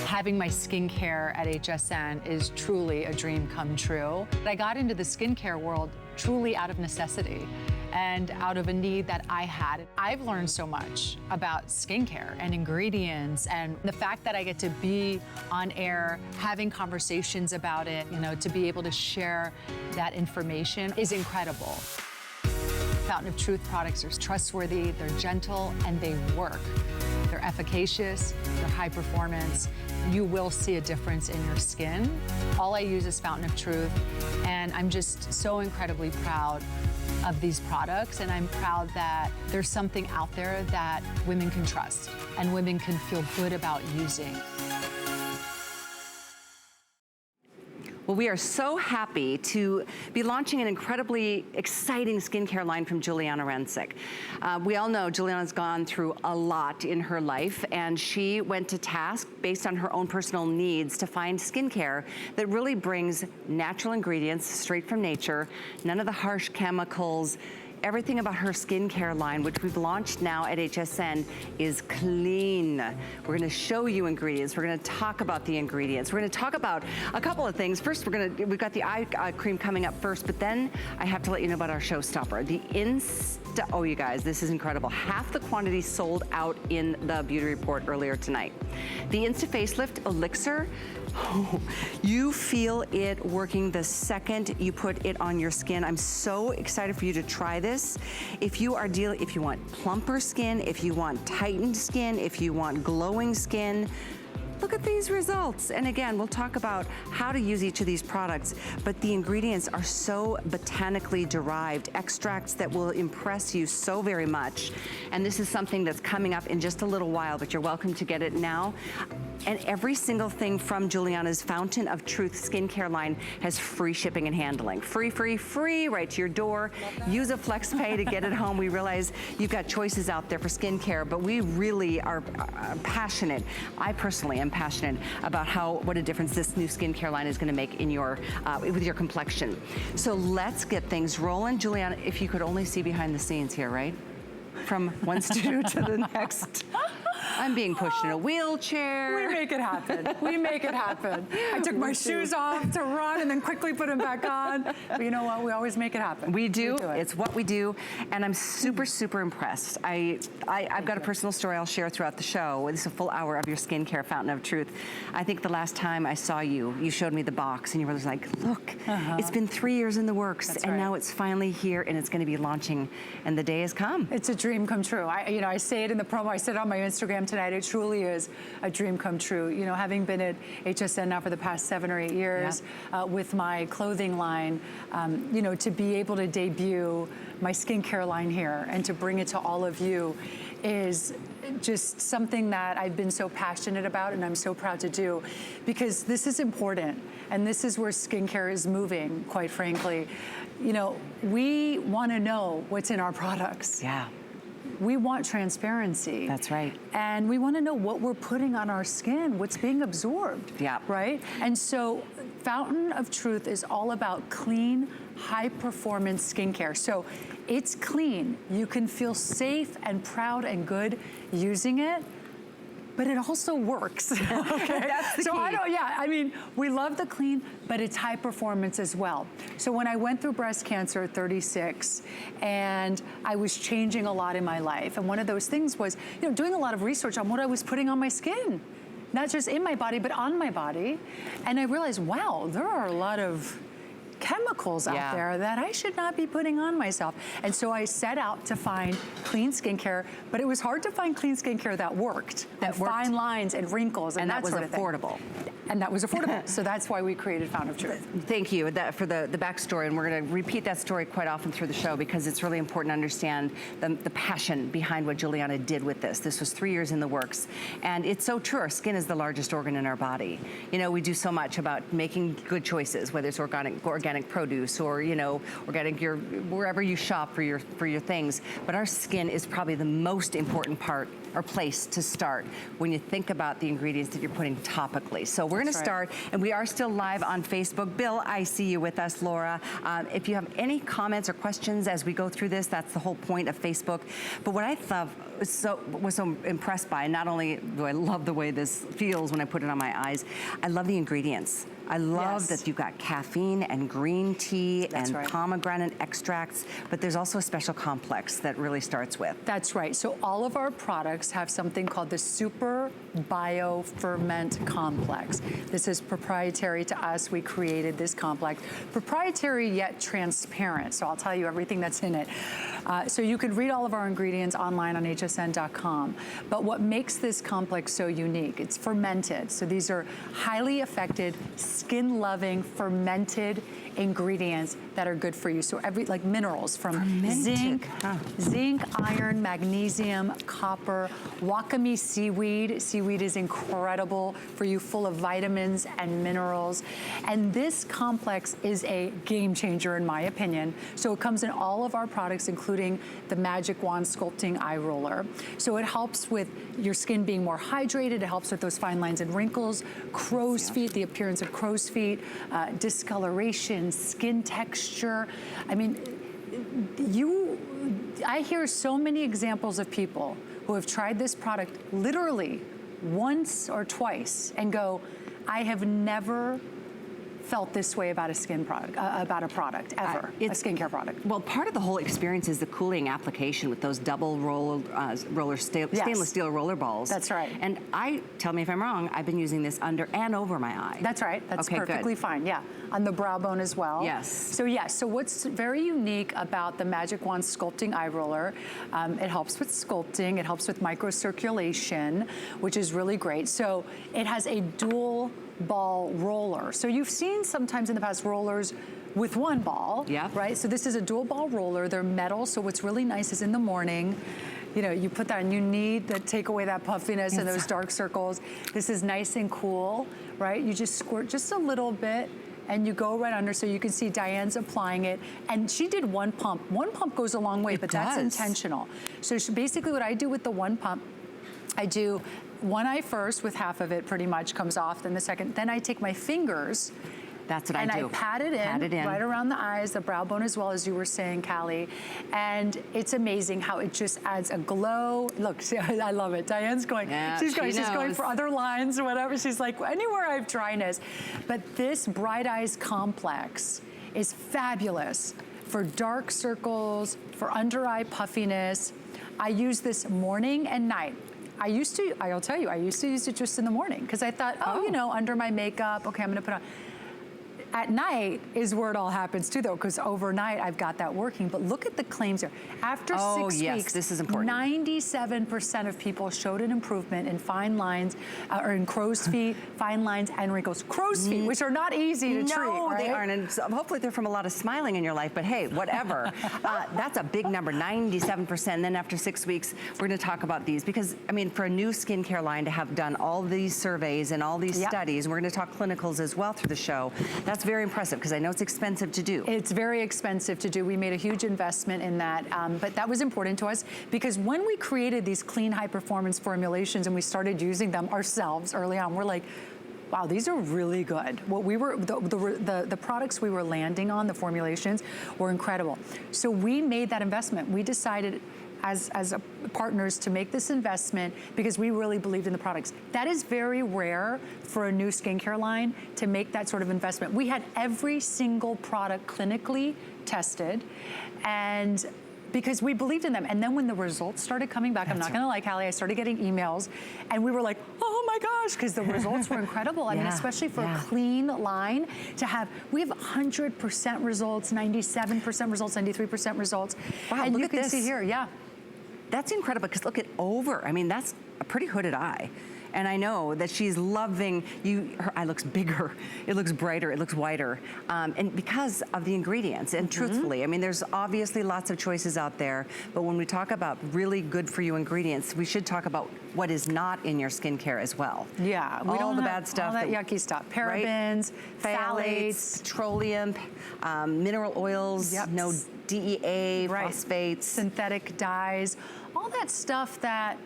Having my skincare at HSN is truly a dream come true. I got into the skincare world truly out of necessity and out of a need that I had. I've learned so much about skincare and ingredients, and the fact that I get to be on air having conversations about it, you know, to be able to share that information is incredible. Fountain of Truth products are trustworthy, they're gentle, and they work. They're efficacious, they're high performance. You will see a difference in your skin. All I use is Fountain of Truth, and I'm just so incredibly proud of these products, and I'm proud that there's something out there that women can trust and women can feel good about using. Well, we are so happy to be launching an incredibly exciting skincare line from Juliana Rancic. We all know Juliana's gone through a lot in her life, and she went to task based on her own personal needs to find skincare that really brings natural ingredients straight from nature, none of the harsh chemicals. Everything about her skincare line, which we've launched now at HSN, is clean. We're gonna show you ingredients. We're gonna talk about the ingredients. We're gonna talk about a couple of things. First, we've got the eye cream coming up first, but then I have to let you know about our showstopper. Oh, you guys, this is incredible. Half the quantity sold out in the beauty report earlier tonight. The Insta Facelift Elixir, oh, you feel it working the second you put it on your skin. I'm so excited for you to try this. If you want plumper skin, if you want tightened skin, if you want glowing skin, look at these results. And again, we'll talk about how to use each of these products, but the ingredients are so botanically derived, extracts that will impress you so very much. And this is something that's coming up in just a little while, but you're welcome to get it now. And every single thing from Juliana's Fountain of Truth skincare line has free shipping and handling. Free, free, free, right to your door. Use a FlexPay to get it home. We realize you've got choices out there for skincare, but we really are passionate. I personally am passionate about what a difference this new skincare line is gonna make in your, with your complexion. So let's get things rolling. Juliana, if you could only see behind the scenes here, right? From one studio to the next. I'm being pushed in a wheelchair. We make it happen. We make it happen. I took my shoes off to run and then quickly put them back on. But you know what? We always make it happen. We do. It's what we do. And I'm super, super impressed. I've got a personal story I'll share throughout the show. This is a full hour of your skincare Fountain of Truth. I think the last time I saw you, you showed me the box and you were just like, look, it's been 3 years in the works. That's and right. Now it's finally here and it's going to be launching and the day has come. It's a dream come true. I say it in the promo. I said it on my Instagram tonight. It truly is a dream come true. You know, having been at HSN now for the past 7 or 8 years with my clothing line, you know, to be able to debut my skincare line here and to bring it to all of you is just something that I've been so passionate about and I'm so proud to do, because this is important and this is where skincare is moving, quite frankly. You know, we want to know what's in our products. Yeah. We want transparency. That's right. And we want to know what we're putting on our skin, what's being absorbed. Yeah. Right? And so Fountain of Truth is all about clean, high performance skincare. So it's clean. You can feel safe and proud and good using it, but it also works. Okay? That's the key. I mean, we love the clean, but it's high performance as well. So when I went through breast cancer at 36, and I was changing a lot in my life, and one of those things was, you know, doing a lot of research on what I was putting on my skin, not just in my body, but on my body. And I realized, wow, there are a lot of chemicals out there that I should not be putting on myself. And so I set out to find clean skincare, but it was hard to find clean skincare that worked. Fine lines and wrinkles and that was sort of thing. affordable. And that was affordable. So that's why we created Fountain of Truth. Thank you for the backstory, and we're going to repeat that story quite often through the show because it's really important to understand the passion behind what Juliana did with this. This was 3 years in the works, and it's so true. Our skin is the largest organ in our body. You know, we do so much about making good choices, whether it's organic organic produce or, you know, organic wherever you shop for your things. But our skin is probably the most important part or place to start when you think about the ingredients that you're putting topically. So we're gonna start, and we are still live on Facebook. Bill, I see you with us, Laura. If you have any comments or questions as we go through this, that's the whole point of Facebook. But what I thought was so impressed by, not only do I love the way this feels when I put it on my eyes, I love the ingredients. I love that you've got caffeine and green tea and pomegranate extracts, but there's also a special complex that really starts with. That's right. So all of our products have something called the Super Bio Ferment Complex. This is proprietary to us. We created this complex. Proprietary yet transparent. So I'll tell you everything that's in it. So you can read all of our ingredients online on hsn.com. But what makes this complex so unique? It's fermented. So these are highly effective, skin-loving, fermented ingredients that are good for you. So like minerals from zinc, iron, magnesium, copper, wakame seaweed. Seaweed is incredible for you, full of vitamins and minerals. And this complex is a game changer in my opinion. So it comes in all of our products, including the Magic Wand Sculpting Eye Roller. So it helps with your skin being more hydrated. It helps with those fine lines and wrinkles, crow's feet, the appearance of crow's feet, discoloration, skin texture. I mean, I hear so many examples of people who have tried this product literally once or twice and go, I have never felt this way about a skin product, about a product ever, a skincare product. Well, part of the whole experience is the cooling application with those double stainless steel roller balls. That's right. And tell me if I'm wrong, I've been using this under and over my eye. That's right. That's perfectly fine. Yeah. On the brow bone as well. Yes. So what's very unique about the Magic Wand Sculpting Eye Roller, it helps with sculpting, it helps with microcirculation, which is really great. So it has a dual ball roller. So you've seen sometimes in the past rollers with one ball, right? So this is a dual ball roller. They're metal, so what's really nice is in the morning, you know, you put that on, you need to take away that puffiness and those dark circles. This is nice and cool, right? You just squirt just a little bit and you go right under, so you can see Diane's applying it. And she did one pump. One pump goes a long way, but that's intentional. So basically what I do with the one pump, I do one eye first with half of it pretty much comes off, then the second, then I take my fingers. That's what I do. And I pat it in right around the eyes, the brow bone as well, as you were saying, Callie. And it's amazing how it just adds a glow. Look, see, I love it. Diane's going, she's going for other lines or whatever. She's like, anywhere I have dryness. But this Bright Eyes Complex is fabulous for dark circles, for under eye puffiness. I use this morning and night. I'll tell you, I used to use it just in the morning because I thought, you know, under my makeup, okay, I'm gonna put on. At night is where it all happens too, though, because overnight I've got that working. But look at the claims here. After 6 weeks, this is important. 97% of people showed an improvement in fine lines, or in crow's feet, fine lines, and wrinkles. Crow's feet, which are not easy to treat. No, they aren't. And so hopefully they're from a lot of smiling in your life, but hey, whatever. That's a big number, 97%. And then after 6 weeks, we're going to talk about these because, I mean, for a new skincare line to have done all these surveys and all these studies, we're going to talk clinicals as well through the show. That's very impressive because I know it's expensive to do. It's very expensive to do. We made a huge investment in that, but that was important to us because when we created these clean, high-performance formulations and we started using them ourselves early on, we're like, wow, these are really good. What we were, the products we were landing on, the formulations, were incredible. So we made that investment. We decided as partners to make this investment because we really believed in the products. That is very rare for a new skincare line to make that sort of investment. We had every single product clinically tested, and because we believed in them. And then when the results started coming back, I'm not gonna lie, Callie, I started getting emails and we were like, oh my gosh, because the results were incredible. I mean, especially for a clean line to have, we have 100% results, 97% results, 93% results. Wow, and look you at can this. see here, That's incredible because look at over. I mean, that's a pretty hooded eye. And I know that she's loving, her eye looks bigger, it looks brighter, it looks whiter. And because of the ingredients, and truthfully, I mean, there's obviously lots of choices out there, but when we talk about really good for you ingredients, we should talk about what is not in your skincare as well. Yeah, we all don't the have bad stuff. All that yucky stuff. Parabens, phthalates, petroleum, mineral oils, no DEA, phosphates. Synthetic dyes, all that stuff that,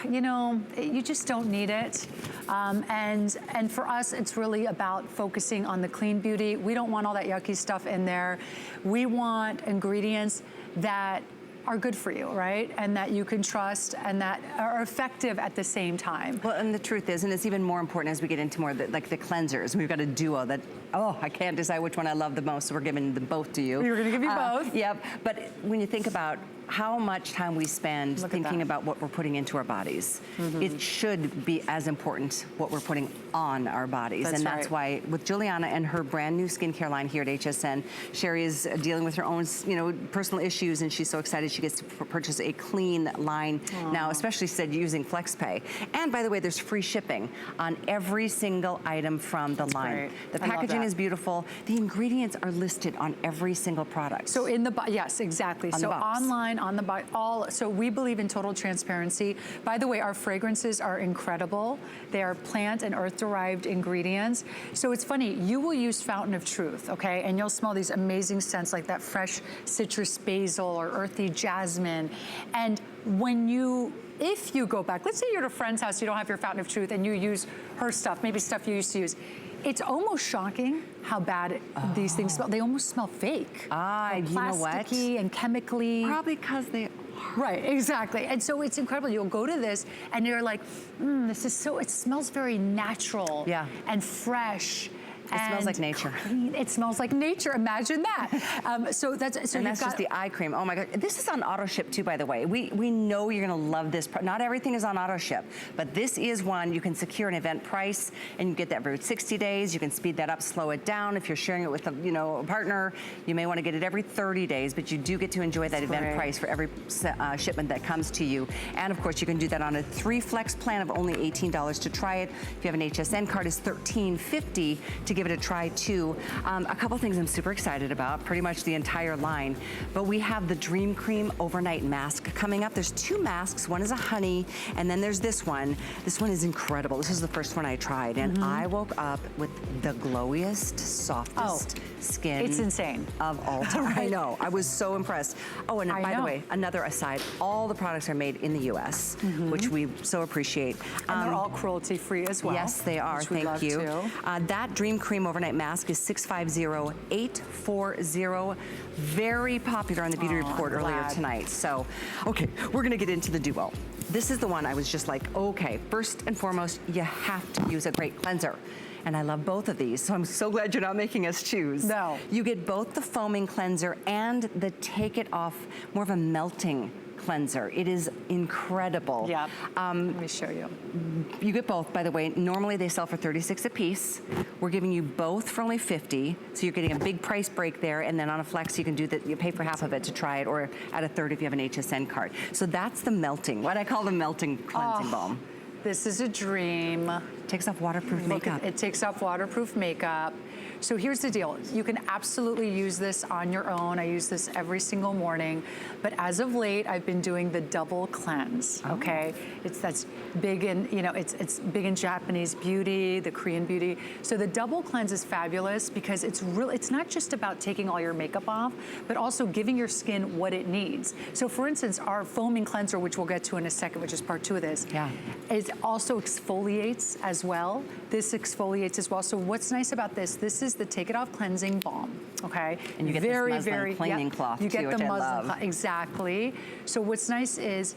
you know, you just don't need it. And for us, it's really about focusing on the clean beauty. We don't want all that yucky stuff in there. We want ingredients that are good for you, right? And that you can trust and that are effective at the same time. Well, and the truth is, and it's even more important as we get into more like the cleansers. We've got a duo that, I can't decide which one I love the most, so we're giving them both to you. We're gonna give you both. Yep, but when you think about how much time we spend thinking about what we're putting into our bodies, it should be as important what we're putting on our bodies. That's why with Juliana and her brand new skincare line here at HSN, Sherry is dealing with her own, you know, personal issues, and she's so excited she gets to purchase a clean line now, especially said using FlexPay. And by the way, there's free shipping on every single item from the line. The packaging is beautiful. The ingredients are listed on every single product. So in the yes, exactly. So online, on the box, so we believe in total transparency. By the way, our fragrances are incredible. They are plant and earth-derived ingredients. So it's funny, you will use Fountain of Truth, okay? And you'll smell these amazing scents like that fresh citrus basil or earthy jasmine. And when if you go back, let's say you're at a friend's house, you don't have your Fountain of Truth, and you use her stuff, maybe stuff you used to use. It's almost shocking how bad these things smell. They almost smell fake. You know what? Plasticky and chemically. Probably because they are. Right, exactly. And so it's incredible. You'll go to this and you're like, this is so, it smells very natural and fresh. It smells like nature. Clean. It smells like nature. Imagine that. So that's just the eye cream. Oh my God! This is on auto ship too, by the way. We know you're going to love this. Not everything is on auto ship, but this is one you can secure an event price, and you get that every 60 days. You can speed that up, slow it down. If you're sharing it with a partner, you may want to get it every 30 days, but you do get to enjoy that event price for every shipment that comes to you. And of course, you can do that on a 3-flex plan of only $18 to try it. If you have an HSN card, it's $13.50 to give it a try too. A couple things I'm super excited about, pretty much the entire line, but we have the Dream Cream Overnight Mask coming up. There's 2 masks, one is a honey, and then there's this one. This one is incredible. This is the first one I tried, and I woke up with the glowiest, softest skin. It's insane. Of all time. I know, I was so impressed. Oh, and by the way, another aside, all the products are made in the US, which we so appreciate. And they're all cruelty-free as well. Yes, they are, thank you. That Dream Cream Overnight Mask is 650-840. Very popular on the Beauty Report earlier tonight. So, okay, we're gonna get into the duo. This is the one I was just like, okay, first and foremost, you have to use a great cleanser. And I love both of these, so I'm so glad you're not making us choose. No. You get both the foaming cleanser and the take it off, more of a melting cleanser. It is incredible. Yeah, let me show you. You get both, by the way. Normally they sell for $36 a piece. We're giving you both for only $50, so you're getting a big price break there, and then on a flex you can do that, you pay for half of it to try it, or at a third if you have an HSN card. So that's the melting, what I call the melting cleansing balm. This is a dream. Takes off waterproof makeup. It takes off waterproof makeup. So here's the deal. You can absolutely use this on your own. I use this every single morning. But as of late, I've been doing the double cleanse, okay? That's big in, it's big in Japanese beauty, the Korean beauty. So the double cleanse is fabulous because it's not just about taking all your makeup off, but also giving your skin what it needs. So for instance, our foaming cleanser, which we'll get to in a second, which is part 2 of this, it also exfoliates as well. This exfoliates as well. So what's nice about this is the Take It Off Cleansing Balm, okay? And you get this muslin cleaning cloth too, which I love. You get the muslin cloth, exactly. So what's nice is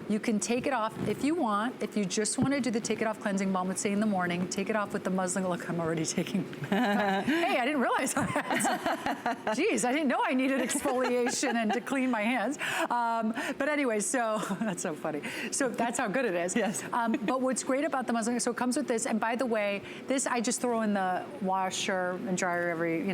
you can take it off if you want. If you just want to do the Take It Off Cleansing Balm, let's say in the morning, take it off with the muslin. Look, I'm already taking. Hey, I didn't realize that. Geez, I didn't know I needed exfoliation and to clean my hands. But anyway, so that's so funny. So that's how good it is. Yes. But what's great about the muslin, so it comes with this. And by the way, this I just throw in the washer and dryer every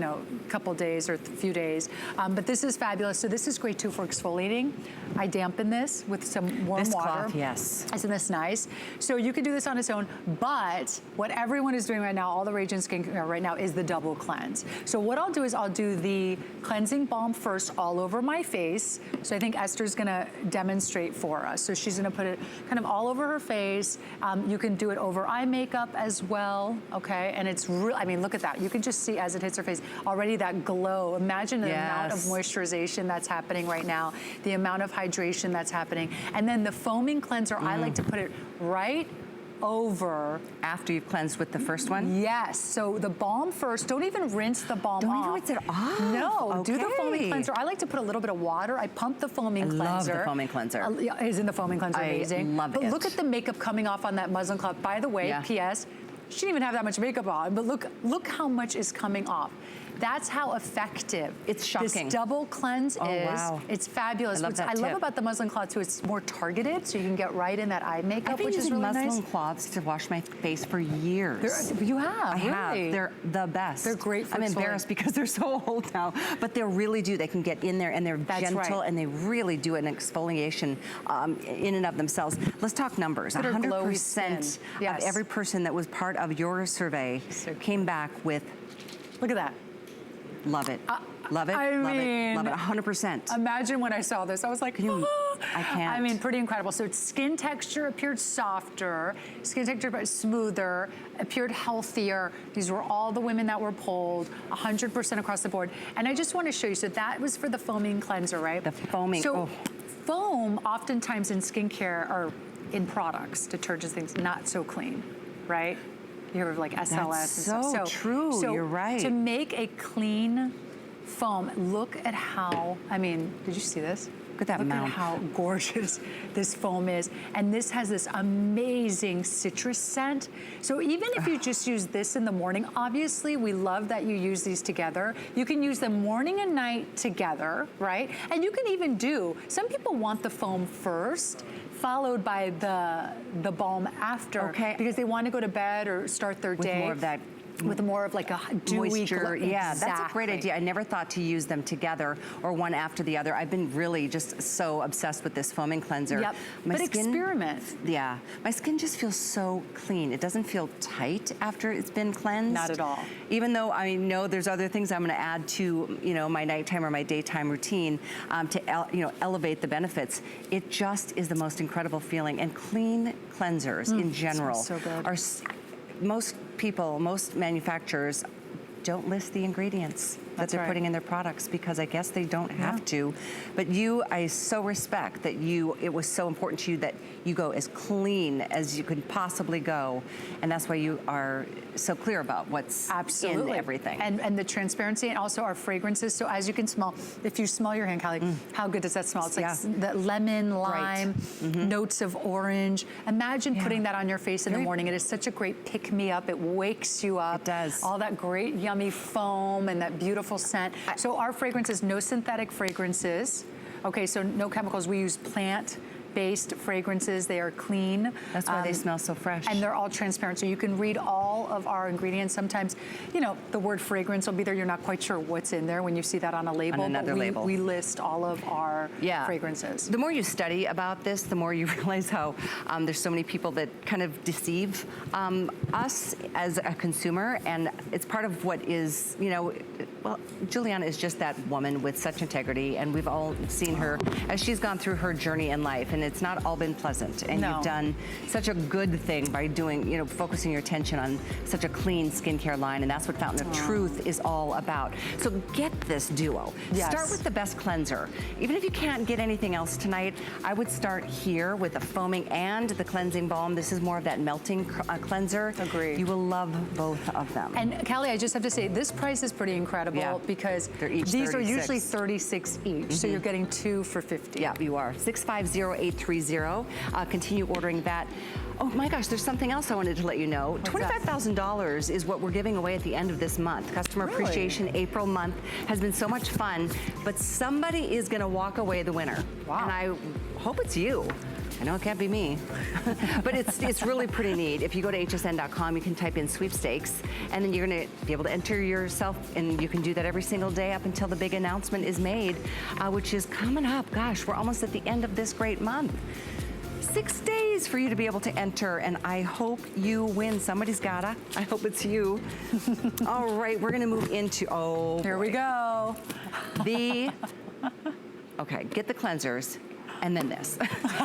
couple days or few days. But this is fabulous. So this is great too for exfoliating. I dampen this with some warm warm this water. Cloth, yes. Isn't this nice? So you can do this on its own, but what everyone is doing right now, all the rage in skincare right now, is the double cleanse. So what I'll do is I'll do the cleansing balm first all over my face. So I think Esther's gonna demonstrate for us. So she's gonna put it kind of all over her face. You can do it over eye makeup as well, okay? And it's real, I mean, look at that. You can just see as it hits her face, already that glow. Imagine the amount of moisturization that's happening right now, the amount of hydration that's happening. And then the foaming cleanser, I like to put it right over. After you've cleansed with the first one? Yes, so the balm first. Don't even rinse the balm off. Don't even rinse it off? No, do the foaming cleanser. I like to put a little bit of water. I pump the foaming cleanser. I love the foaming cleanser. Isn't the foaming cleanser amazing? I love it. But look at the makeup coming off on that muslin cloth. By the way, P.S., she didn't even have that much makeup on, but look how much is coming off. That's how effective it's shocking. This double cleanse is. Wow. It's fabulous. I love that I love about the muslin cloth too, it's more targeted, so you can get right in that eye makeup, which is really nice. I've been using muslin cloths to wash my face for years. You have? I have. They're the best. They're great for I'm embarrassed because they're so old now, but they really do. They can get in there and they're gentle and they really do an exfoliation in and of themselves. Let's talk numbers. 100% of every person that was part of your survey came back with, look at that. Love it. Love it. I mean, love it. 100%. Imagine when I saw this, I was like, oh. I can't. I mean, pretty incredible. So its skin texture appeared softer, skin texture smoother, appeared healthier. These were all the women that were polled, 100% across the board. And I just want to show you, so that was for the foaming cleanser, right? The foaming, so foam, oftentimes in skincare or in products, detergents, things, not so clean, right? You hear of like SLS That's and stuff. So true, you're right. To make a clean foam, look at how, I mean, did you see this? Look at that Look mount. at how gorgeous this foam is. And this has this amazing citrus scent. So even if you just use this in the morning, obviously we love that you use these together. You can use them morning and night together, right? And you can even do, some people want the foam first, followed by the balm after, because they want to go to bed or start their day. More of that with more of like a dewy moisture. Yeah, that's a great idea. I never thought to use them together or one after the other. I've been really just so obsessed with this foaming cleanser. Yep, but experiment. Yeah, my skin just feels so clean. It doesn't feel tight after it's been cleansed. Not at all. Even though I know there's other things I'm gonna add to, you know, my nighttime or my daytime routine to elevate the benefits. It just is the most incredible feeling. And clean cleansers in general are, most people, most manufacturers don't list the ingredients that they're putting in their products because I guess they don't have to. But you, I so respect that it was so important to you that you go as clean as you could possibly go. And that's why you are so clear about what's in everything. And the transparency and also our fragrances. So as you can smell, if you smell your hand, Callie, how good does that smell? It's like the lemon, lime, notes of orange. Imagine putting that on your face in the morning. It is such a great pick-me-up. It wakes you up. It does. All that great, yummy foam and that beautiful scent. So our fragrances, no synthetic fragrances. Okay, so no chemicals. We use plant-based fragrances. They are clean. That's why they smell so fresh. And they're all transparent. So you can read all of our ingredients. Sometimes, you know, the word fragrance will be there. You're not quite sure what's in there when you see that on a label. On another label. We list all of our fragrances. The more you study about this, the more you realize how there's so many people that kind of deceive us as a consumer. And it's part of what is, you know, well, Juliana is just that woman with such integrity. And we've all seen her as she's gone through her journey in life. And it's not all been pleasant. And you've done such a good thing by doing, you know, focusing your attention on such a clean skincare line. And that's what Fountain of Truth is all about. So get this duo. Start with the best cleanser. Even if you can't get anything else tonight, I would start here with the foaming and the cleansing balm. This is more of that melting cleanser. Agreed. You will love both of them. And Callie, I just have to say, this price is pretty incredible because these are usually 36 each. So you're getting 2 for 50. Yeah, you are. 650-830. Continue ordering that. Oh my gosh, there's something else I wanted to let you know. $25,000 is what we're giving away at the end of this month. Customer Appreciation April month has been so much fun, but somebody is gonna walk away the winner. Wow. And I hope it's you. I know it can't be me, but it's really pretty neat. If you go to hsn.com, you can type in sweepstakes, and then you're gonna be able to enter yourself, and you can do that every single day up until the big announcement is made, which is coming up. Gosh, we're almost at the end of this great month. 6 days for you to be able to enter, and I hope you win. Somebody's gotta. I hope it's you. All right, we're gonna move into, Here we go. Okay, get the cleansers. And then this.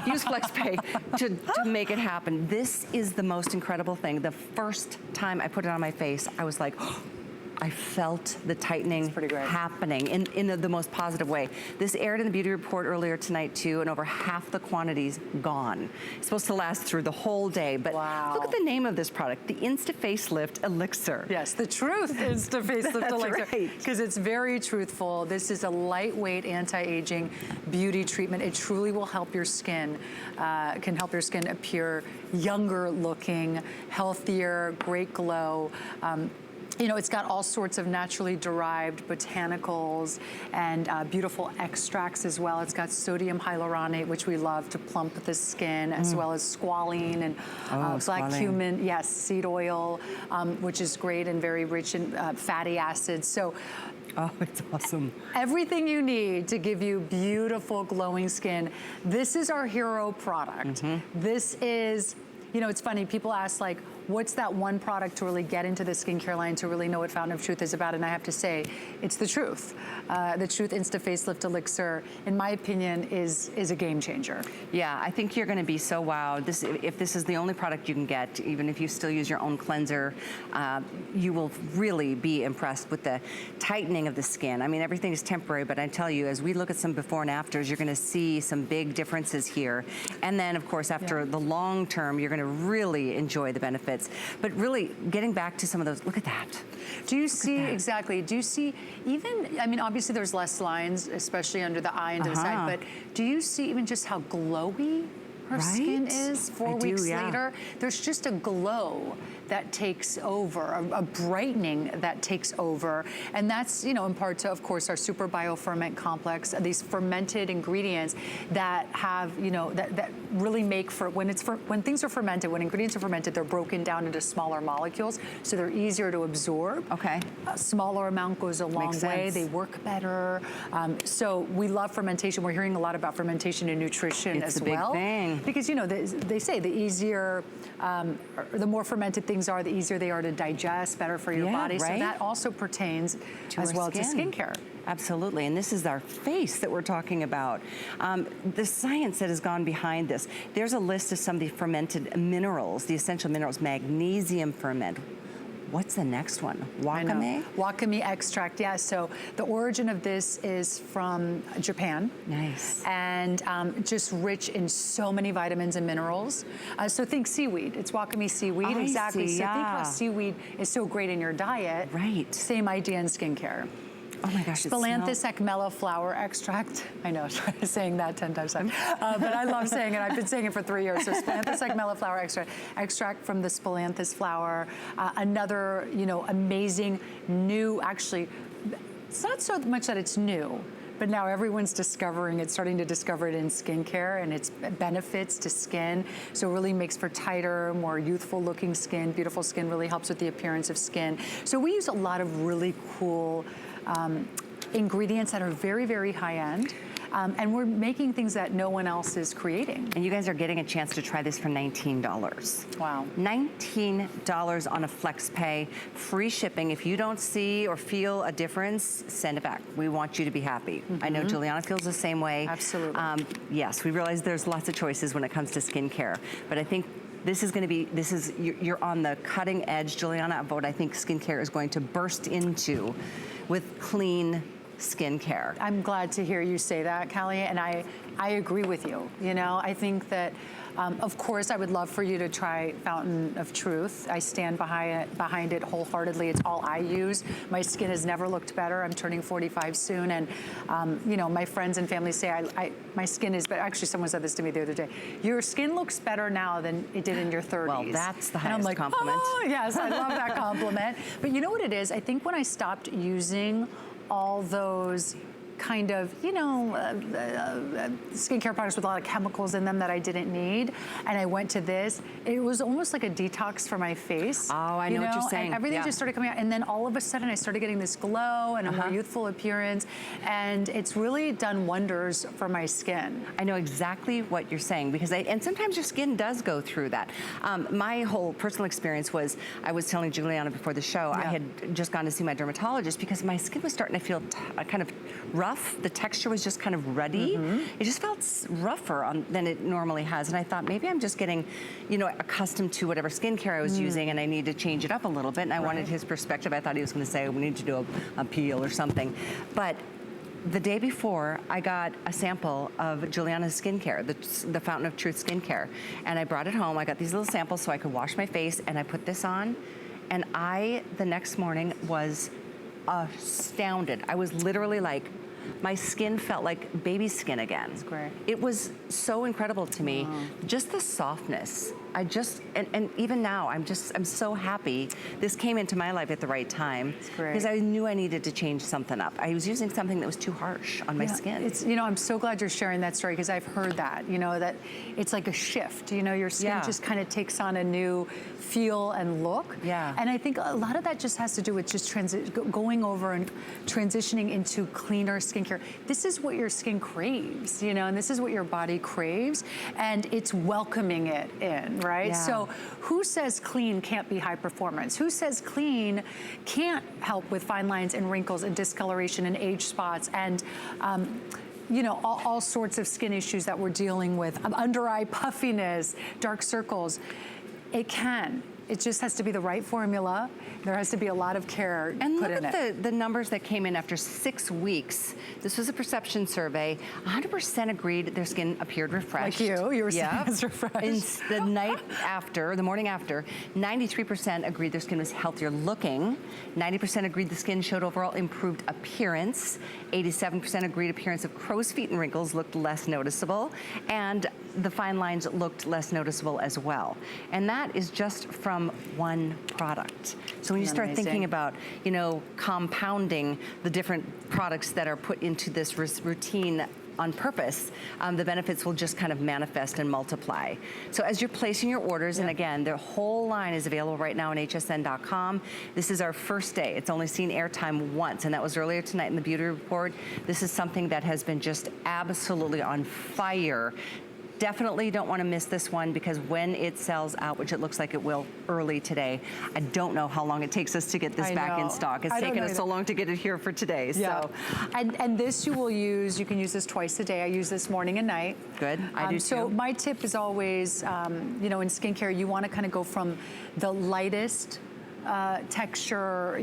Use FlexPay to make it happen. This is the most incredible thing. The first time I put it on my face, I was like, I felt the tightening happening in the most positive way. This aired in the beauty report earlier tonight too, and over half the quantity's gone. It's supposed to last through the whole day, but look at the name of this product, the Insta Facelift Elixir. Yes, the truth Insta Facelift Elixir. Because it's very truthful. This is a lightweight anti-aging beauty treatment. It truly will help your skin, can help your skin appear younger looking, healthier, great glow. You know, it's got all sorts of naturally derived botanicals and beautiful extracts as well. It's got sodium hyaluronate, which we love to plump the skin, as well as squalene and black cumin, yes, seed oil, which is great and very rich in fatty acids. So, oh, it's awesome. Everything you need to give you beautiful, glowing skin. This is our hero product. This is, you know, it's funny, people ask like, what's that one product to really get into the skincare line, to really know what Fountain of Truth is about? And I have to say, it's the Truth. The Truth Insta Facelift Elixir, in my opinion, is a game changer. Yeah, I think you're gonna be so wowed. If this is the only product you can get, even if you still use your own cleanser, you will really be impressed with the tightening of the skin. I mean, everything is temporary, but I tell you, as we look at some before and afters, you're gonna see some big differences here. And then, of course, after the long term, you're gonna really enjoy the benefits. But really, getting back to some of those, look at that. Do you see, exactly, do you see even, I mean, obviously there's less lines, especially under the eye and to the side, but do you see even just how glowy her skin is 4 weeks later? There's just a glow that takes over, a brightening that takes over. And that's, you know, in part to, of course, our super bioferment complex, these fermented ingredients that have, you know, that really make for, when things are fermented, when ingredients are fermented, they're broken down into smaller molecules, so they're easier to absorb. Okay. A smaller amount goes a long way. They work better. So we love fermentation. We're hearing a lot about fermentation in nutrition as well. It's a big thing. Because, you know, they say the easier, the more fermented things are, the easier they are to digest, better for your body. So that also pertains as well to skincare. Absolutely, and this is our face that we're talking about. The science that has gone behind this. There's a list of some of the fermented minerals, the essential minerals, magnesium ferment. What's the next one? Wakame? Wakame extract, yes. So the origin of this is from Japan. Nice. And just rich in so many vitamins and minerals. So think seaweed. It's Wakame seaweed. Exactly. So think how seaweed is so great in your diet. Right. Same idea in skincare. Oh my gosh, Spilanthes acmella flower extract. I know, saying that 10 times, but I love saying it. I've been saying it for 3 years. So Spilanthes acmella flower extract from the Spilanthes flower. Another, you know, amazing new, actually, it's not so much that it's new, but now everyone's discovering it, starting to discover it in skincare and its benefits to skin. So it really makes for tighter, more youthful looking skin. Beautiful skin really helps with the appearance of skin. So we use a lot of really cool ingredients that are very, very high end. And we're making things that no one else is creating. And you guys are getting a chance to try this for $19. Wow. $19 on a FlexPay, free shipping. If you don't see or feel a difference, send it back. We want you to be happy. I know Juliana feels the same way. Absolutely. Yes, we realize there's lots of choices when it comes to skincare, but I think this is going to be, you're on the cutting edge, Juliana, of what I think skincare is going to burst into with clean skincare. I'm glad to hear you say that, Callie, and I agree with you. You know, I think that, of course, I would love for you to try Fountain of Truth. I stand behind it wholeheartedly. It's all I use. My skin has never looked better. I'm turning 45 soon, and you know, my friends and family say my skin is better. Actually, someone said this to me the other day. Your skin looks better now than it did in your 30s. Well, that's the highest and I'm like, compliment. Oh, yes, I love that compliment. But you know what it is? I think when I stopped using all those kind of, skincare products with a lot of chemicals in them that I didn't need. And I went to this. It was almost like a detox for my face. Oh, I know what you're saying. And everything just started coming out. And then all of a sudden I started getting this glow and a more youthful appearance. And it's really done wonders for my skin. I know exactly what you're saying, because and sometimes your skin does go through that. My whole personal experience was, I was telling Juliana before the show, I had just gone to see my dermatologist because my skin was starting to feel kind of rough. The texture was just kind of ruddy. It just felt rougher than it normally has. And I thought maybe I'm just getting, accustomed to whatever skincare I was using, and I need to change it up a little bit. And I wanted his perspective. I thought he was going to say, we need to do a peel or something. But the day before, I got a sample of Juliana's skincare, the Fountain of Truth skincare. And I brought it home. I got these little samples so I could wash my face, and I put this on. And the next morning, was astounded. I was literally like, my skin felt like baby skin again. That's great. It was so incredible to me. Just the softness. And even now, I'm so happy this came into my life at the right time. That's great. Because I knew I needed to change something up. I was using something that was too harsh on my skin. I'm so glad you're sharing that story, because I've heard that, that it's like a shift. Your skin just kind of takes on a new feel and look. Yeah. And I think a lot of that just has to do with just going over and transitioning into cleaner skincare. This is what your skin craves, and this is what your body craves, and it's welcoming it in, right? Yeah. So who says clean can't be high performance? Who says clean can't help with fine lines and wrinkles and discoloration and age spots and all sorts of skin issues that we're dealing with, under eye puffiness, dark circles? It can. It just has to be the right formula. There has to be a lot of care put in it. And look at the numbers that came in after 6 weeks. This was a perception survey. 100% agreed their skin appeared refreshed. Like you were saying it's refreshed. And the morning after, 93% agreed their skin was healthier looking. 90% agreed the skin showed overall improved appearance. 87% agreed appearance of crow's feet and wrinkles looked less noticeable. And the fine lines looked less noticeable as well. And that is just from one product. So when you start thinking about, compounding the different products that are put into this routine on purpose, the benefits will just kind of manifest and multiply. So as you're placing your orders, and again, the whole line is available right now on hsn.com. This is our first day. It's only seen airtime once, and that was earlier tonight in the beauty report. This is something that has been just absolutely on fire. Definitely don't want to miss this one, because when it sells out, which it looks like it will early today, I don't know how long it takes us to get this back in stock. It's taken us so long to get it here for today. Yeah. So, and this you can use this twice a day. I use this morning and night. Good, I do too. So my tip is always, in skincare, you want to kind of go from the lightest texture,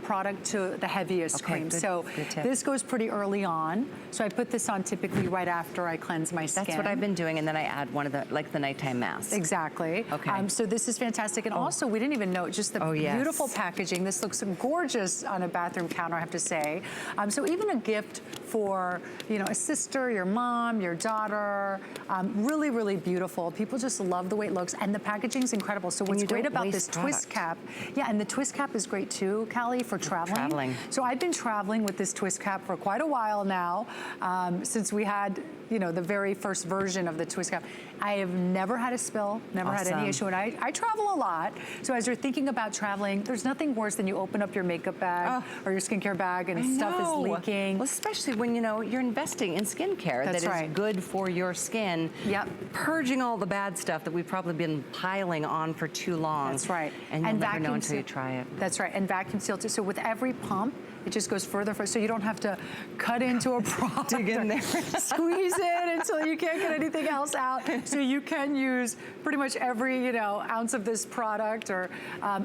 product to the heaviest cream. So this goes pretty early on. So I put this on typically right after I cleanse my skin. That's what I've been doing, and then I add one of the nighttime masks. Exactly. Okay. So this is fantastic. And also, we didn't even note just the beautiful packaging. This looks gorgeous on a bathroom counter, I have to say. So even a gift for, a sister, your mom, your daughter, really, really beautiful. People just love the way it looks, and the packaging's incredible. So what's great about this twist cap, and the twist cap is great too, Callie, for traveling. So I've been traveling with this twist cap for quite a while now, since we had, the very first version of the twist cap. I have never had a spill, never had any issue, and I travel a lot. So as you're thinking about traveling, there's nothing worse than you open up your makeup bag or your skincare bag and stuff is leaking. Well, especially when, you're investing in skincare that is good for your skin. Yep. Purging all the bad stuff that we've probably been piling on for too long. That's right. And you'll never know until you try it. That's right. And vacuum sealed too. So with every pump, it just goes further, so you don't have to cut into a product. Dig in there. Squeeze it until you can't get anything else out. So you can use pretty much every, ounce of this product.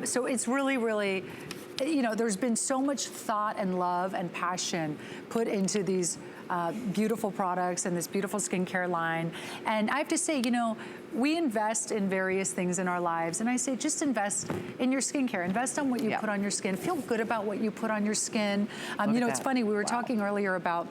So it's really, really, there's been so much thought and love and passion put into these beautiful products and this beautiful skincare line. And I have to say, we invest in various things in our lives, and I say just invest in your skincare. Invest on what you put on your skin. Feel good about what you put on your skin. It's funny, we were talking earlier about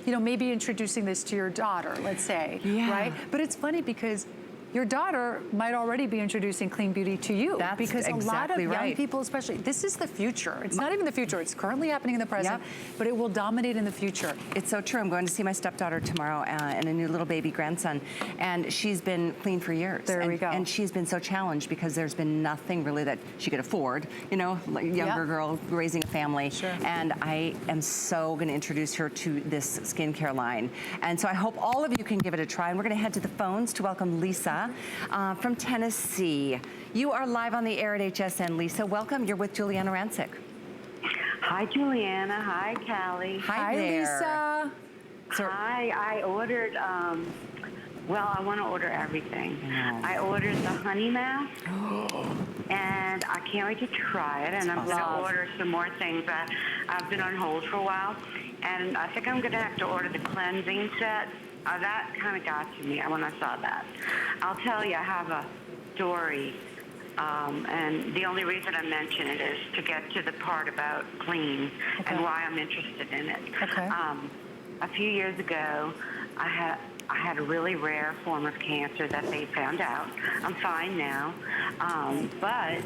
maybe introducing this to your daughter, let's say, right? But it's funny because your daughter might already be introducing clean beauty to you. That's because a lot of exactly young right. people especially, this is the future. It's not even the future, it's currently happening in the present, but it will dominate in the future. It's so true. I'm going to see my stepdaughter tomorrow and a new little baby grandson, and she's been clean for years. There we go. And she's been so challenged because there's been nothing really that she could afford, you know, like a younger girl raising a family. Sure. And I am so going to introduce her to this skincare line. And so I hope all of you can give it a try. And we're going to head to the phones to welcome Lisa from Tennessee. You are live on the air at HSN. Lisa, welcome. You're with Juliana Rancic. Hi, Juliana. Hi, Callie. Hi there. Lisa. Hi. I ordered, well, I want to order everything. I ordered the honey mask, and I can't wait to try it. And I'm going to order some more things that I've been on hold for a while. And I think I'm going to have to order the cleansing set. That kind of got to me when I saw that. I'll tell you, I have a story. And the only reason I mention it is to get to the part about clean and why I'm interested in it. Okay. A few years ago, I had a really rare form of cancer that they found out. I'm fine now. But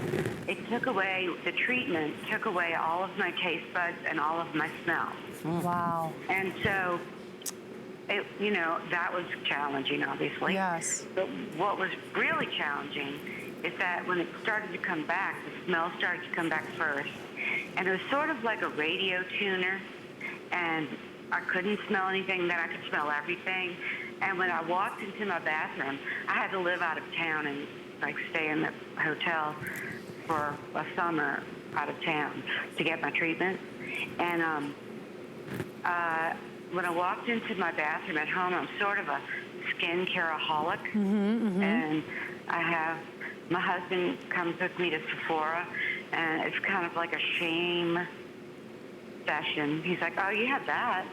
it took away, the treatment took away all of my taste buds and all of my smells. Wow. And so, you know, that was challenging, obviously. Yes. But what was really challenging is that when it started to come back, the smell started to come back first. And it was sort of like a radio tuner, and I couldn't smell anything, then I could smell everything. And when I walked into my bathroom, I had to live out of town and like stay in the hotel for a summer out of town to get my treatment. And when I walked into my bathroom at home, I'm sort of a skincare-aholic. And I have, my husband comes with me to Sephora, and it's kind of like a shame session. He's like, oh, you have that.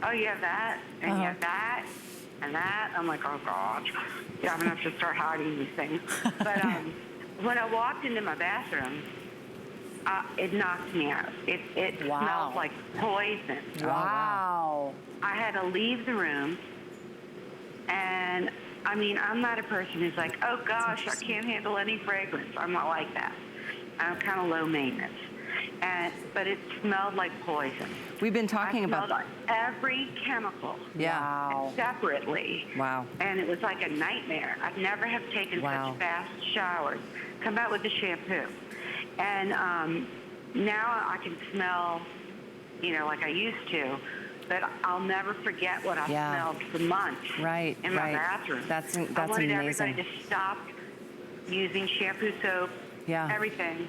Oh, you have that. And you have that. And that. I'm like, oh, God. Yeah, I'm going to have to start hiding these things. But when I walked into my bathroom, it knocked me out. It smelled like poison. Wow. I had to leave the room. And, I mean, I'm not a person who's like, oh, gosh, I can't handle any fragrance. I'm not like that. I'm kind of low maintenance. But it smelled like poison. We've been talking about every chemical separately. Wow. And it was like a nightmare. I'd never have taken such fast showers. Come out with the shampoo. And now I can smell, you know, like I used to, but I'll never forget what I smelled for months in my bathroom. That's I wanted amazing. everybody to stop using shampoo, soap, everything.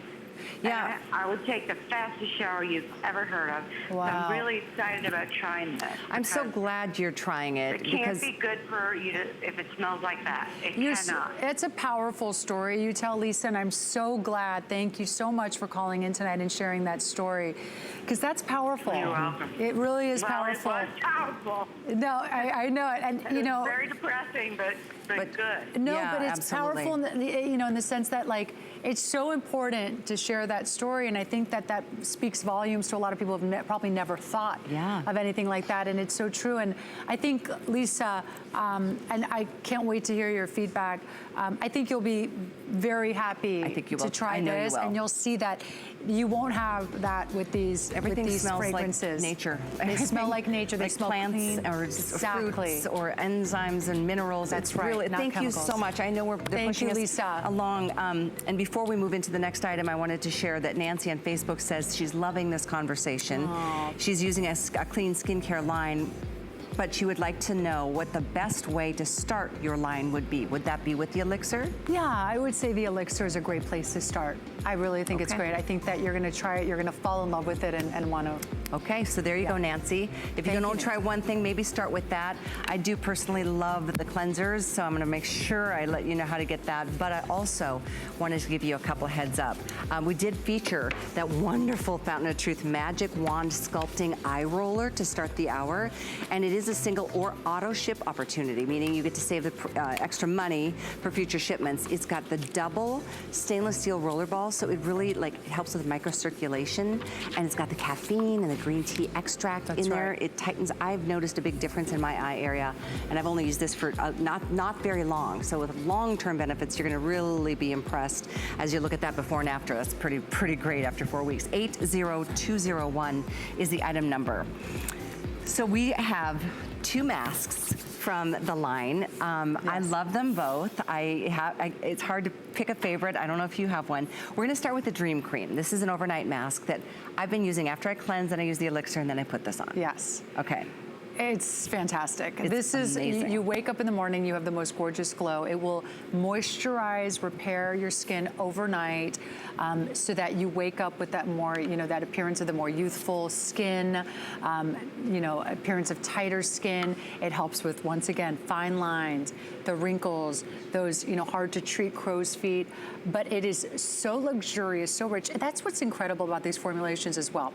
Yeah. And I would take the fastest shower you've ever heard of. Wow. So I'm really excited about trying this. I'm so glad you're trying it. It can't be good for you to, if it smells like that. It cannot. It's a powerful story you tell, Lisa, and I'm so glad. Thank you so much for calling in tonight and sharing that story, because that's powerful. You're welcome. It really is powerful. It was powerful. No, I know it, and you know, very depressing, but good. No, but it's powerful, you know, in the sense that like it's so important to share that story, and I think that speaks volumes to a lot of people who've probably never thought of anything like that, and it's so true. And I think, Lisa, and I can't wait to hear your feedback. I think you'll be very happy to try this, and you'll see that you won't have that with these smells fragrances. Like nature. They smell like nature. They like smell plants clean. or fruits or enzymes and minerals. That's really, not thank chemicals. you so much. I know they're pushing us Lisa. along. And before we move into the next item, I wanted to share that Nancy on Facebook says she's loving this conversation. She's using a clean skincare line, but she would like to know what the best way to start your line would be. Would that be with the elixir? Yeah, I would say the elixir is a great place to start. I really think it's great. I think that you're gonna try it, you're gonna fall in love with it and wanna. Okay, so there you go, Nancy. If you can only try one thing, maybe start with that. I do personally love the cleansers, so I'm gonna make sure I let you know how to get that, but I also wanted to give you a couple heads up. We did feature that wonderful Fountain of Truth Magic Wand Sculpting Eye Roller to start the hour, and it is a single or auto ship opportunity, meaning you get to save the extra money for future shipments. It's got the double stainless steel roller ball, so it really helps with microcirculation, and it's got the caffeine and the the green tea extract in there. It tightens. I've noticed a big difference in my eye area, and I've only used this for not very long. So with long-term benefits, you're gonna really be impressed as you look at that before and after. That's pretty great after 4 weeks. 80201 is the item number. So we have 2 masks from the line. Yes. I love them both. It's hard to pick a favorite. I don't know if you have one. We're gonna start with the Dream Cream. This is an overnight mask that I've been using after I cleanse, and I use the elixir, and then I put this on. Yes. Okay. It's fantastic. It's amazing. You wake up in the morning, you have the most gorgeous glow. It will moisturize, repair your skin overnight, so that you wake up with that more, that appearance of the more youthful skin, appearance of tighter skin. It helps with, once again, fine lines, the wrinkles, those, hard to treat crow's feet. But it is so luxurious, so rich. And that's what's incredible about these formulations as well.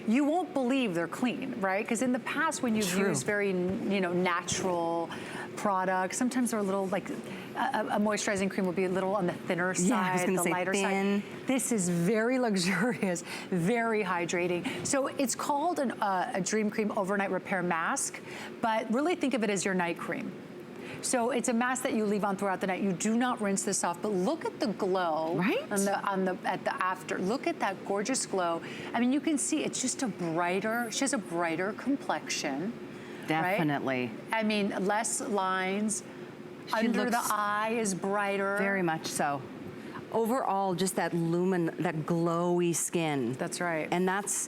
You won't believe they're clean, right? Because in the past, when you've used very, natural products, sometimes they're a little like a moisturizing cream will be a little on the thinner side, the lighter side. This is very luxurious, very hydrating. So it's called a Dream Cream Overnight Repair Mask, but really think of it as your night cream. So it's a mask that you leave on throughout the night. You do not rinse this off, but look at the glow at the after. Look at that gorgeous glow. I mean, you can see it's just she has a brighter complexion. Definitely. Right? I mean, less lines. Under the eye is brighter. Very much so. Overall, just that glowy skin. That's right. And that's,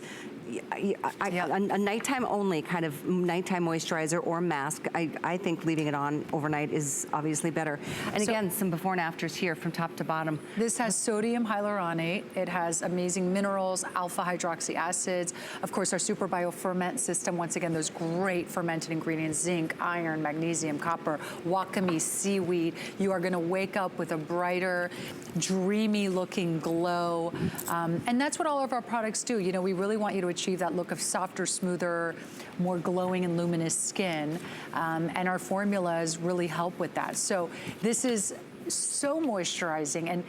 a nighttime only kind of nighttime moisturizer or mask. I think leaving it on overnight is obviously better. And again, some before and afters here from top to bottom. This has sodium hyaluronate. It has amazing minerals, alpha hydroxy acids. Of course, our super bioferment system. Once again, those great fermented ingredients: zinc, iron, magnesium, copper, wakame, seaweed. You are going to wake up with a brighter, dreamy looking glow. And that's what all of our products do. We really want you to achieve that look of softer, smoother, more glowing and luminous skin. And our formulas really help with that. So this is so moisturizing. And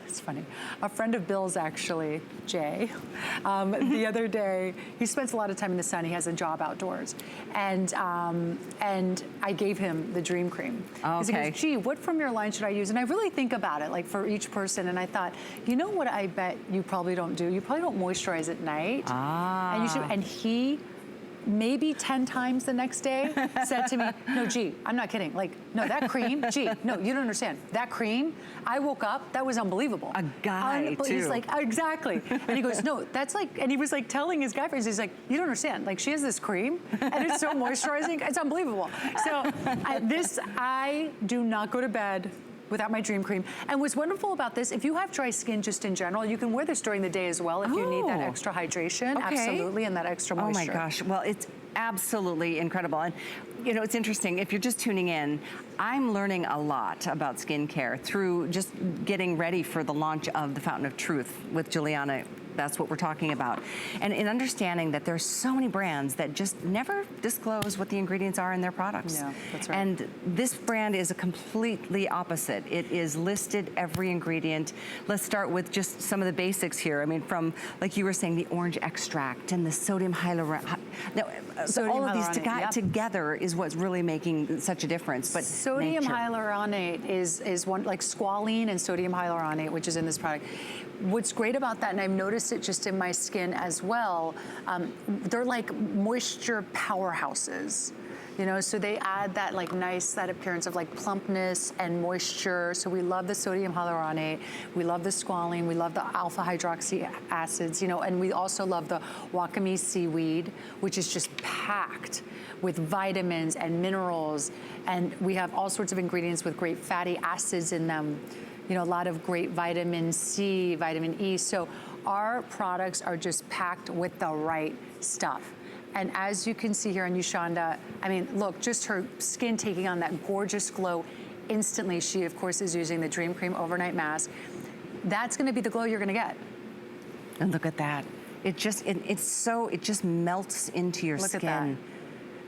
it's funny, a friend of Bill's actually, Jay, the other day, he spends a lot of time in the sun. He has a job outdoors. And I gave him the Dream Cream. He goes, gee, what from your line should I use? And I really think about it, like for each person. And I thought, you know what I bet you probably don't do? You probably don't moisturize at night. And you should, and he, maybe 10 times the next day, said to me, no, gee, I'm not kidding. Like, no, that cream, gee, no, you don't understand. That cream, I woke up, that was unbelievable. A guy, too. He's like, exactly. And he goes, no, that's like, and he was like telling his guy friends, he's like, you don't understand. Like, she has this cream, and it's so moisturizing, it's unbelievable. So I do not go to bed without my Dream Cream. And what's wonderful about this, if you have dry skin just in general, you can wear this during the day as well if you need that extra hydration, absolutely, and that extra moisture. Oh my gosh, well, it's absolutely incredible. And it's interesting, if you're just tuning in, I'm learning a lot about skincare through just getting ready for the launch of the Fountain of Truth with Juliana. That's what we're talking about. And in understanding that there's so many brands that just never disclose what the ingredients are in their products. Yeah, that's right. And this brand is a completely opposite. It is listed every ingredient. Let's start with just some of the basics here. I mean, from, like you were saying, the orange extract and the sodium hyaluronate. All of these together is what's really making such a difference. But sodium hyaluronate is one, like squalene and sodium hyaluronate, which is in this product. What's great about that, and I've noticed it just in my skin as well, they're like moisture powerhouses. So they add that that appearance of like plumpness and moisture. So we love the sodium hyaluronate, we love the squalene, we love the alpha hydroxy acids, and we also love the wakame seaweed, which is just packed with vitamins and minerals. And we have all sorts of ingredients with great fatty acids in them. A lot of great vitamin C, vitamin E. So our products are just packed with the right stuff. And as you can see here on Yushanda, I mean, look, just her skin taking on that gorgeous glow instantly. She, of course, is using the Dream Cream Overnight Mask. That's gonna be the glow you're gonna get. And look at that. It just melts into your skin. Look at that.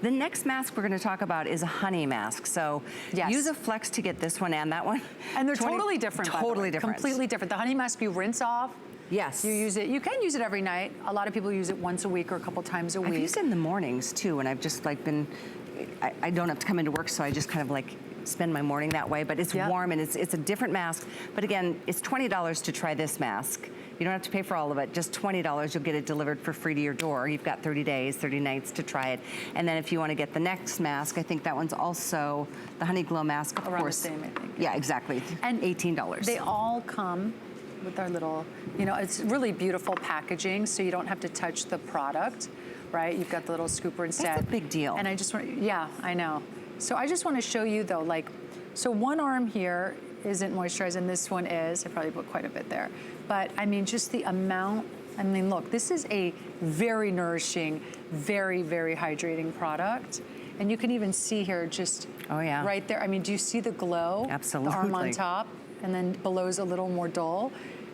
The next mask we're going to talk about is a honey mask. So use a flex to get this one and that one. And they're totally different. Totally different. Completely different. The honey mask you rinse off, Yes. You use it, you can use it every night. A lot of people use it once a week or a couple times a week. I've used it in the mornings too, and I've just like been, I don't have to come into work, so I just kind of like spend my morning that way, but it's warm and it's a different mask. But again, it's $20 to try this mask. You don't have to pay for all of it, just $20. You'll get it delivered for free to your door. You've got 30 days, 30 nights to try it. And then if you want to get the next mask, I think that one's also the Honey Glow mask, of Around course. the same, I think. Yeah, exactly. And $18. They all come with our little, you know, it's really beautiful packaging, so you don't have to touch the product, right? You've got the little scooper instead. That's a big deal. And I just want, yeah, I know. So I just want to show you though, like, so one arm here isn't moisturized and this one is. I probably put quite a bit there. But I mean, just the amount, I mean, look, this is a very nourishing, very, very hydrating product. And you can even see here just right there. I mean, do you see the glow? Absolutely. The arm on top and then below's a little more dull.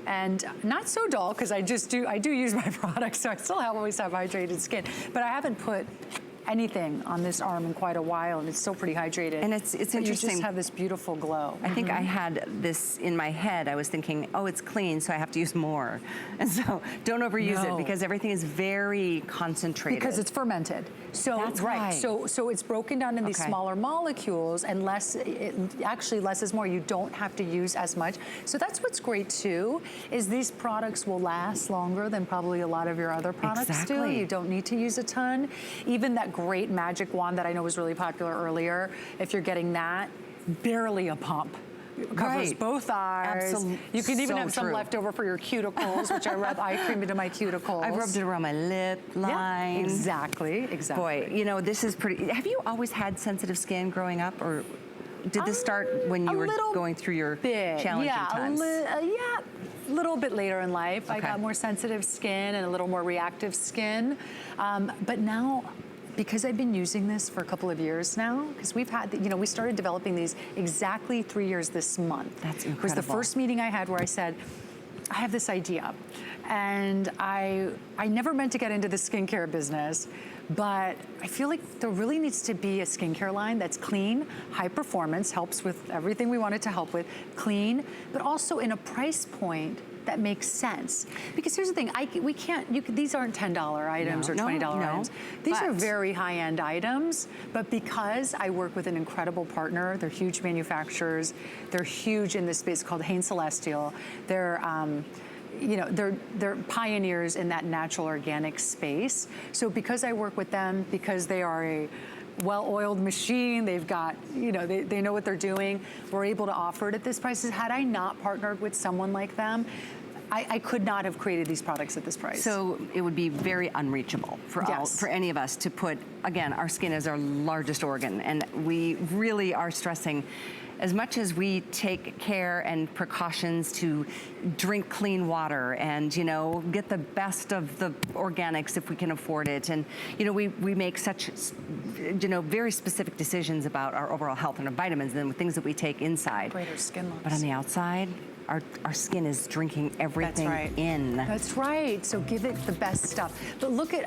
And not so dull, because I do use my products, so I still always have hydrated skin. But I haven't put anything on this arm in quite a while, and it's still pretty hydrated. And it's interesting. You just have this beautiful glow. I think I had this in my head. I was thinking, oh, it's clean, so I have to use more. And so don't overuse it, because everything is very concentrated. Because it's fermented. So that's right. So it's broken down in these smaller molecules, and actually less is more. You don't have to use as much. So that's what's great too, is these products will last longer than probably a lot of your other products do. You don't need to use a ton. Even that great magic wand that I know was really popular earlier, if you're getting that, barely a pump. Covers both eyes. Absolutely. You can even have some left over for your cuticles, which I rub eye cream into my cuticles. I've rubbed it around my lip line. Yeah, exactly. Boy, you know, this is pretty. Have you always had sensitive skin growing up, or did this start when you were going through your challenging times? A little bit later in life. I got more sensitive skin and a little more reactive skin. But now, because I've been using this for a couple of years now, because we've had, you know, we started developing these exactly 3 years this month. That's incredible. It was the first meeting I had where I said, I have this idea. And I never meant to get into the skincare business, but I feel like there really needs to be a skincare line that's clean, high performance, helps with everything we want it to help with, clean, but also in a price point that makes sense. Because here's the thing, these aren't $10 items or $20 items. These are very high-end items, but because I work with an incredible partner, they're huge manufacturers, they're huge in this space called Hain Celestial. They're, you know, they're pioneers in that natural organic space. So because I work with them, because they are a well-oiled machine, they've got, you know, they know what they're doing, we're able to offer it at this price. Had I not partnered with someone like them, I could not have created these products at this price. So it would be very unreachable for any of us to put, again, our skin is our largest organ, and we really are stressing, as much as we take care and precautions to drink clean water and, you know, get the best of the organics if we can afford it. And, you know, we make such, you know, very specific decisions about our overall health and our vitamins and the things that we take inside. Greater skin looks. But on the outside, our skin is drinking everything in. That's right. So give it the best stuff. But look at,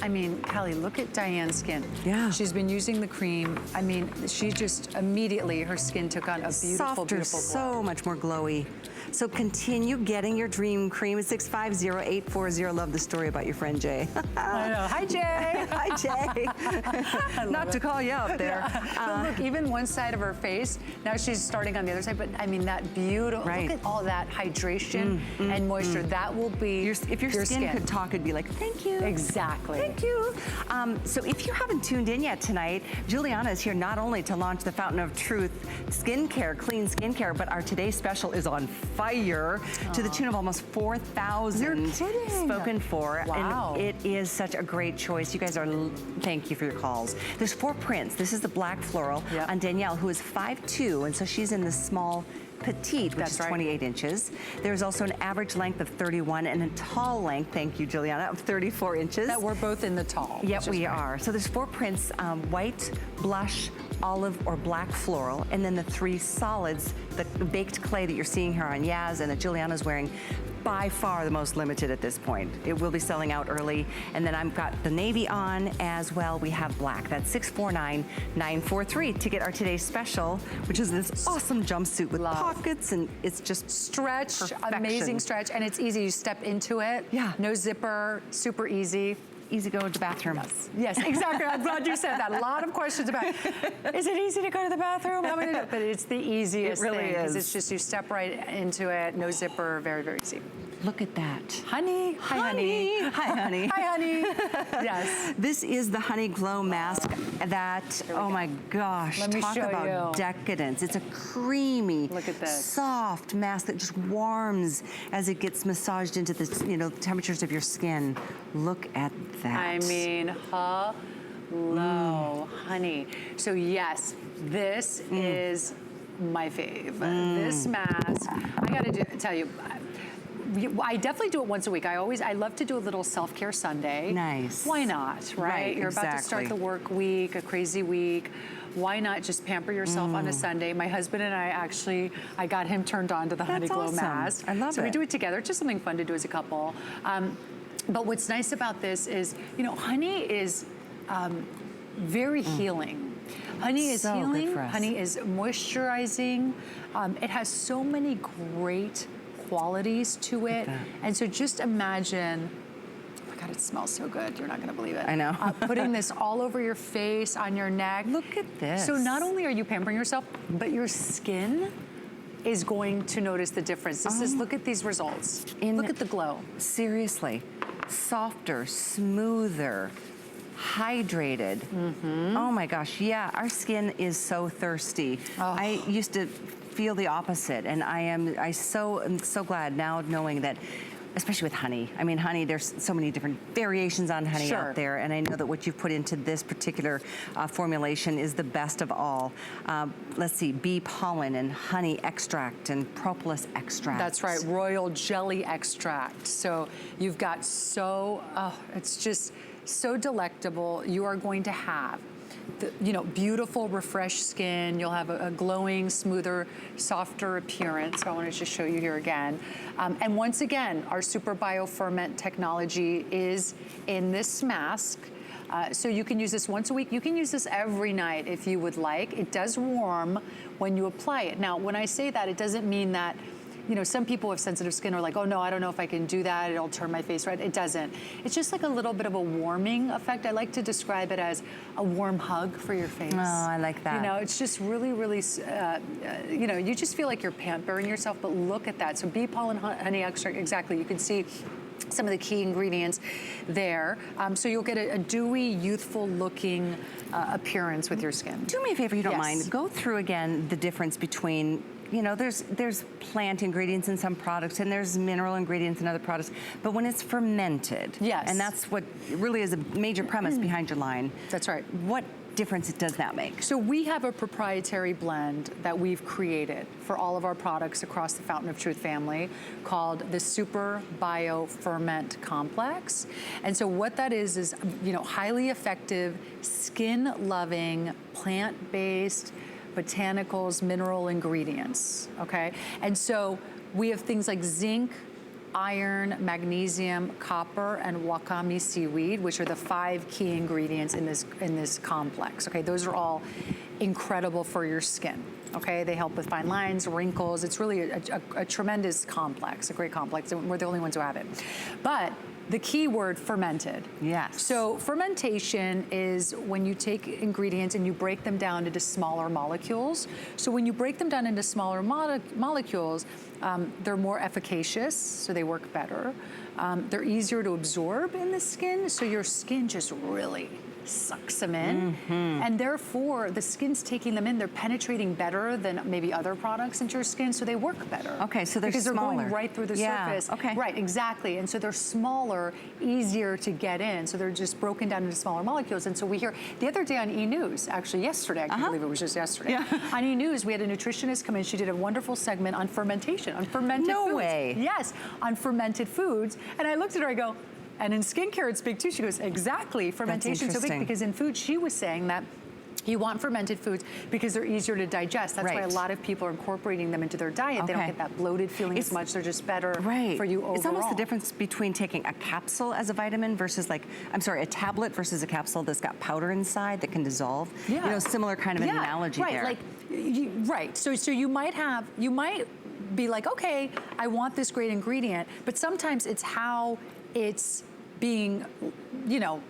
I mean, Kelly, look at Diane's skin. Yeah. She's been using the cream. I mean, she just immediately, her skin took on a beautiful, softer, beautiful glow. so much more glowy. So continue getting your dream cream at 650-840. Love the story about your friend Jay. I know. Hi, Jay. Hi, Jay. Not to call you out there. But look, even one side of her face, now she's starting on the other side, but I mean, that beautiful, look at all that hydration and moisture. That will be if your skin could talk, it'd be like, thank you. Exactly. Thank you. So if you haven't tuned in yet tonight, Juliana is here not only to launch the Fountain of Truth skincare, clean skincare, but our today's special is on fire to the tune of almost 4,000 spoken for. Wow. And it is such a great choice. You guys are, thank you for your calls. There's 4 prints. This is the black floral on Danielle, who is 5'2", and so she's in the small petite, which is 28 inches. There's also an average length of 31 and a tall length, thank you, Juliana, of 34 inches. That we're both in the tall. Yep, we are. So there's 4 prints, white, blush, olive or black floral, and then the 3 solids, the baked clay that you're seeing here on Yaz and that Juliana's wearing, by far the most limited at this point. It will be selling out early. And then I've got the navy on as well. We have black. That's $649,943 to get our today's special, which is this awesome jumpsuit with pockets, and it's just stretch, perfection. amazing stretch, and it's easy. You step into it. Yeah. No zipper, super easy. Easy to go to the bathroom. Yes, exactly. I'm glad you said that. A lot of questions about, is it easy to go to the bathroom? How many? But it's the easiest thing. It really is. It's just you step right into it, no zipper, very, very easy. Look at that. Honey. Hi, honey. Hi, honey. Hi, honey. Yes. This is the Honey Glow mask that, oh my gosh, Let me talk show about you. decadence. It's a creamy, Look at this. soft mask that just warms as it gets massaged into the, the temperatures of your skin. Look at that. I mean, hello, honey. So yes, this is my fave. This mask, I gotta tell you, I definitely do it once a week. I love to do a little self-care Sunday. Nice. Why not, right? You're about to start the work week, a crazy week. Why not just pamper yourself on a Sunday? My husband and I I got him turned on to the Honey Glow mask. I love it. So we do it together. It's just something fun to do as a couple. But what's nice about this is, honey is very healing. Honey is So healing. good for us. Honey is moisturizing. It has so many great qualities to it. And so just imagine, oh my God, it smells so good. You're not gonna believe it. I know. Putting this all over your face, on your neck. Look at this. So not only are you pampering yourself, but your skin is going to notice the difference. Look at these results. Look at the glow. Seriously, softer, smoother, hydrated. Oh my gosh, yeah, our skin is so thirsty. I used to feel the opposite, and I'm so glad now knowing that, especially with honey. I mean, honey, there's so many different variations on honey out there, and I know that what you've put into this particular formulation is the best of all. Let's see, bee pollen and honey extract and propolis extract. That's right, royal jelly extract. So you've got it's just so delectable. You are going to have beautiful, refreshed skin. You'll have a glowing, smoother, softer appearance. So I want to just show you here again. And once again, our super bioferment technology is in this mask. So you can use this once a week. You can use this every night if you would like. It does warm when you apply it. Now, when I say that, it doesn't mean that some people with sensitive skin are like, oh no, I don't know if I can do that. It'll turn my face red. It doesn't. It's just like a little bit of a warming effect. I like to describe it as a warm hug for your face. Oh, I like that. It's just really, really, you just feel like you're pampering yourself, but look at that. So bee pollen, honey extract, exactly. You can see some of the key ingredients there. So you'll get a dewy, youthful looking appearance with your skin. Do me a favor, if you don't mind. Go through again the difference between there's plant ingredients in some products and there's mineral ingredients in other products, but when it's fermented, and that's what really is a major premise behind your line. That's right. What difference does that make? So we have a proprietary blend that we've created for all of our products across the Fountain of Truth family called the Super Bio Ferment Complex. And so what that is highly effective, skin-loving, plant-based, botanicals, mineral ingredients, okay? And so we have things like zinc, iron, magnesium, copper, and wakame seaweed, which are the 5 key ingredients in this complex, okay? Those are all incredible for your skin, okay? They help with fine lines, wrinkles. It's really a tremendous complex, a great complex, and we're the only ones who have it. But the key word, fermented. Yes. So fermentation is when you take ingredients and you break them down into smaller molecules. So when you break them down into smaller molecules, they're more efficacious, so they work better. They're easier to absorb in the skin, so your skin just really sucks them in. And therefore, the skin's taking them in. They're penetrating better than maybe other products into your skin, so they work better. Okay, so they're because smaller. They're going right through the surface. Okay. Right, exactly. And so they're smaller, easier to get in. So they're just broken down into smaller molecules. And so we hear, the other day on E! News, actually yesterday, I can't believe it was just yesterday. On E! News, we had a nutritionist come in. She did a wonderful segment on fermentation, on fermented foods. No way. Yes, on fermented foods. And I looked at her, I go, and in skincare it's big too. She goes, exactly, fermentation is so big because in food she was saying that You want fermented foods because they're easier to digest. That's why a lot of people are incorporating them into their diet. They don't get that bloated feeling as much. They're just better for you overall. It's almost the difference between taking a capsule as a vitamin versus like, I'm sorry, a tablet versus a capsule that's got powder inside that can dissolve. You know, similar kind of an analogy there. Like, so you might be like, okay, I want this great ingredient, but sometimes it's how it's being, you know,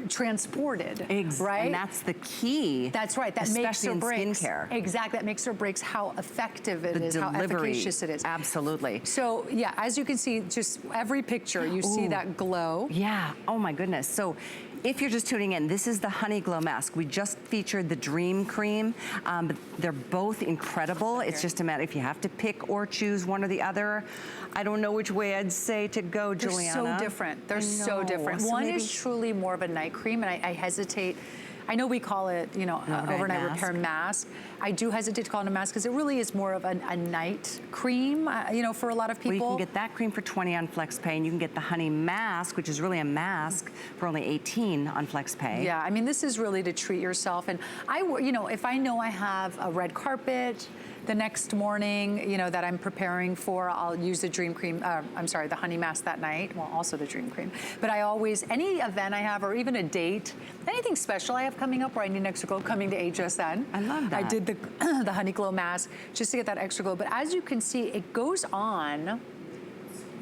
transported, right? And that's the key. That's right. That makes or breaks. Skincare. Exactly. That makes or breaks how effective it is, how efficacious it is. Absolutely. So yeah, as you can see, just every picture, you see that glow. Yeah. Oh my goodness. So if you're just tuning in, this is the Honey Glow Mask. We just featured the Dream Cream, but they're both incredible. It's just a matter if you have to pick or choose one or the other. I don't know which way I'd say to go, Juliana. They're so different. They're so different. So one is truly more of a night cream, and I hesitate. I know we call it, you know, overnight repair mask. I do hesitate to call it a mask because it really is more of a night cream, you know, for a lot of people. Well, you can get that cream for $20 on FlexPay, and you can get the Honey Mask, which is really a mask, for only $18 on FlexPay. Yeah, I mean, this is really to treat yourself. And you know, if I know I have a red carpet the next morning, you know, that I'm preparing for, I'll use the Dream Cream, I'm sorry, the Honey Mask that night, well, also the Dream Cream. But I always, any event I have, or even a date, anything special I have coming up where I need an extra glow, coming to HSN. I love that. I did the Honey Glow Mask just to get that extra glow. But as you can see, it goes on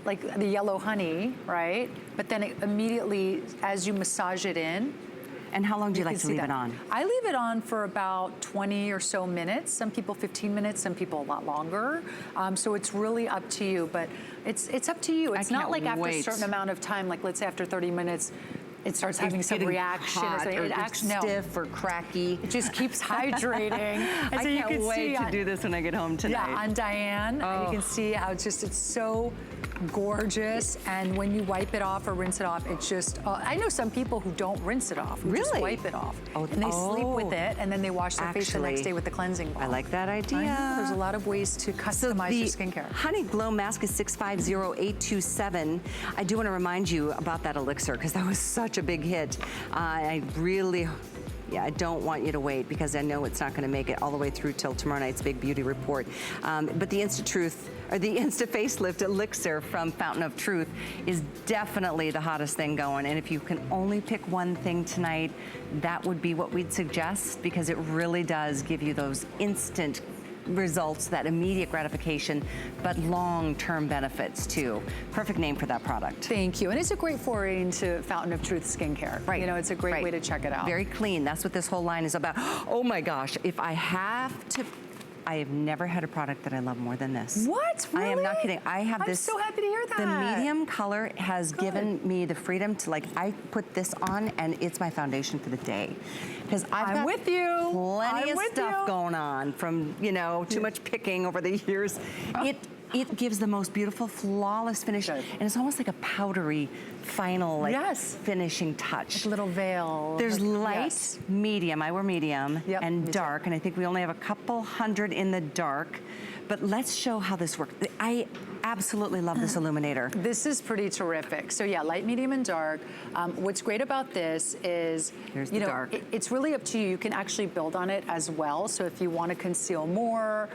like the yellow honey, right? But then it immediately, as you massage it in, and how long do you like to leave it on? I leave it on for about 20 or so minutes. Some people 15 minutes, some people a lot longer. So it's really up to you, but it's up to you. It's not like after a certain amount of time, like let's say after 30 minutes, it starts having some reaction. Stiff or cracky. It just keeps hydrating. And I can't wait to do this when I get home tonight. Yeah, on Diane, you can see how it's so gorgeous. And when you wipe it off or rinse it off, it's just, I know some people who don't rinse it off, who just wipe it off. And they sleep with it, and then they wash their face the next day with the cleansing balm. I like that idea. I know, there's a lot of ways to customize your skincare. Honey Glow Mask is 650827. I do want to remind you about that elixir, because that was such a big hit. I really... Yeah, I don't want you to wait because I know it's not going to make it all the way through till tomorrow night's big beauty report. But the Insta Facelift Elixir from Fountain of Truth is definitely the hottest thing going. And if you can only pick one thing tonight, that would be what we'd suggest, because it really does give you those instant results, that immediate gratification, but long-term benefits too. Perfect name for that product. Thank you. And it's a great foray into Fountain of Truth skincare. Right. You know, it's a great way to check it out. Very clean. That's what this whole line is about. Oh my gosh, if I have to, I have never had a product that I love more than this. What? Really? I am not kidding. I have this. I'm so happy to hear that. The medium color has given me the freedom to, like, I put this on and it's my foundation for the day. Because I've got with you. Plenty of stuff going on from, you know, too much picking over the years. It gives the most beautiful, flawless finish. And it's almost like a powdery, final, like, finishing touch. Like a little veil. There's light, medium, I wear medium, and dark. And I think we only have a couple hundred in the dark. But let's show how this works. I absolutely love this illuminator. This is pretty terrific. So yeah, light, medium, and dark. What's great about this is, you know, it's really up to you. You can actually build on it as well. So if you want to conceal more,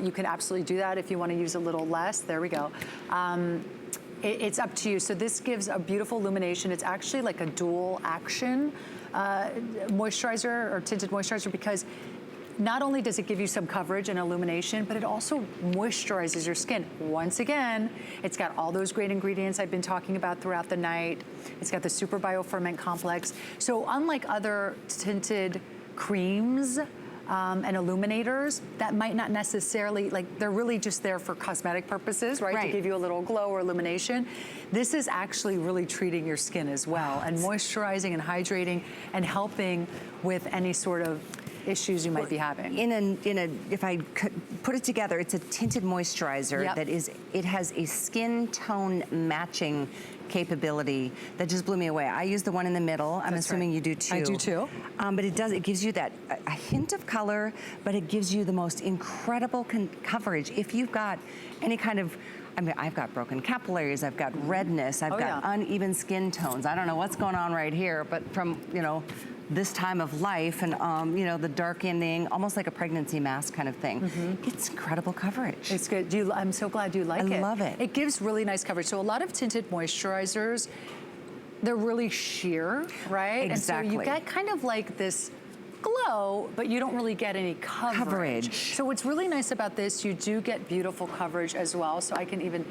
you can absolutely do that. If you want to use a little less, there we go. It's up to you. So this gives a beautiful illumination. It's actually like a dual action moisturizer or tinted moisturizer, because not only does it give you some coverage and illumination, but it also moisturizes your skin. Once again, it's got all those great ingredients I've been talking about throughout the night. It's got the super bioferment complex. So unlike other tinted creams and illuminators that might not necessarily, like, they're really just there for cosmetic purposes, right? To give you a little glow or illumination. This is actually really treating your skin as well, and moisturizing and hydrating and helping with any sort of issues you might be having. If I could put it together, it's a tinted moisturizer that is, it has a skin tone matching capability that just blew me away. I use the one in the middle. I'm assuming you do too. I do too. But it gives you that, a hint of color, but it gives you the most incredible coverage. If you've got any kind of, I mean, I've got broken capillaries, I've got redness, I've got uneven skin tones. I don't know what's going on right here, but from, you know, this time of life and, you know, the darkening, almost like a pregnancy mask kind of thing. It's incredible coverage. It's good. I'm so glad you like it. I love it. It gives really nice coverage. So a lot of tinted moisturizers, they're really sheer, right? Exactly. And so you get kind of like this glow, but you don't really get any coverage. So what's really nice about this, you do get beautiful coverage as well. So I can even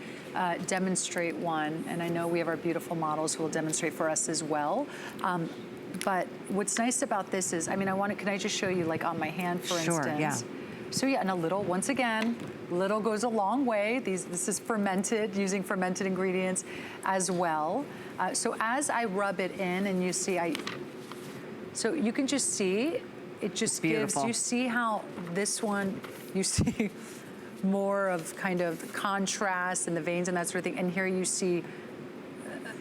demonstrate one, and I know we have our beautiful models who will demonstrate for us as well. But what's nice about this is, I mean, can I just show you like on my hand, for instance? Sure, yeah. So yeah, and a little, once again, little goes a long way. This is fermented, using fermented ingredients as well. So as I rub it in, and you see, so you can just see, it just gives, you see how this one, you see more of kind of contrast in the veins and that sort of thing. And here you see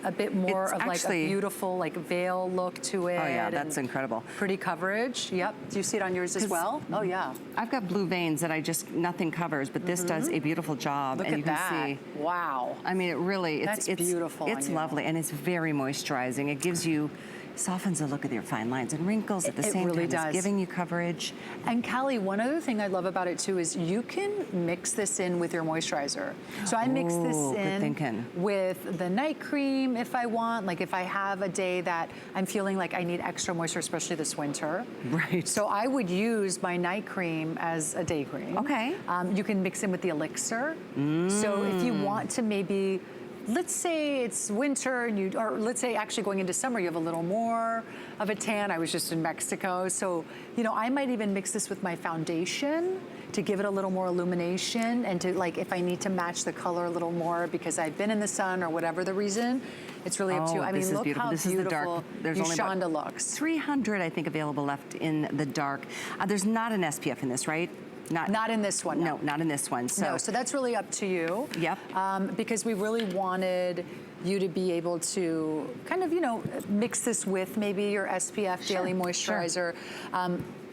a bit more of like a beautiful like veil look to it. Oh yeah, that's incredible. Pretty coverage. Yep. Do you see it on yours as well? Oh yeah. I've got blue veins that nothing covers, but this does a beautiful job. Look and at you can that. see. Wow. I mean, it really, it's beautiful. It's lovely, and it's very moisturizing. It gives you, softens the look of your fine lines and wrinkles at the same time. It's giving you coverage. And Callie, one other thing I love about it too is you can mix this in with your moisturizer. So I mix this in with the night cream if I want, like if I have a day that I'm feeling like I need extra moisture, especially this winter. Right. So I would use my night cream as a day cream. Okay. You can mix in with the elixir. So if you want to maybe, let's say it's winter and or let's say actually going into summer, you have a little more of a tan. I was just in Mexico. So, you know, I might even mix this with my foundation to give it a little more illumination and to like, if I need to match the color a little more because I've been in the sun or whatever the reason, it's really up to you. I mean, look how beautiful Yushanda looks. 300, I think, available left in the dark. There's not an SPF in this, right? Not in this one. No, not in this one. So that's really up to you. Yep. Because we really wanted you to be able to kind of, you know, mix this with maybe your SPF daily moisturizer.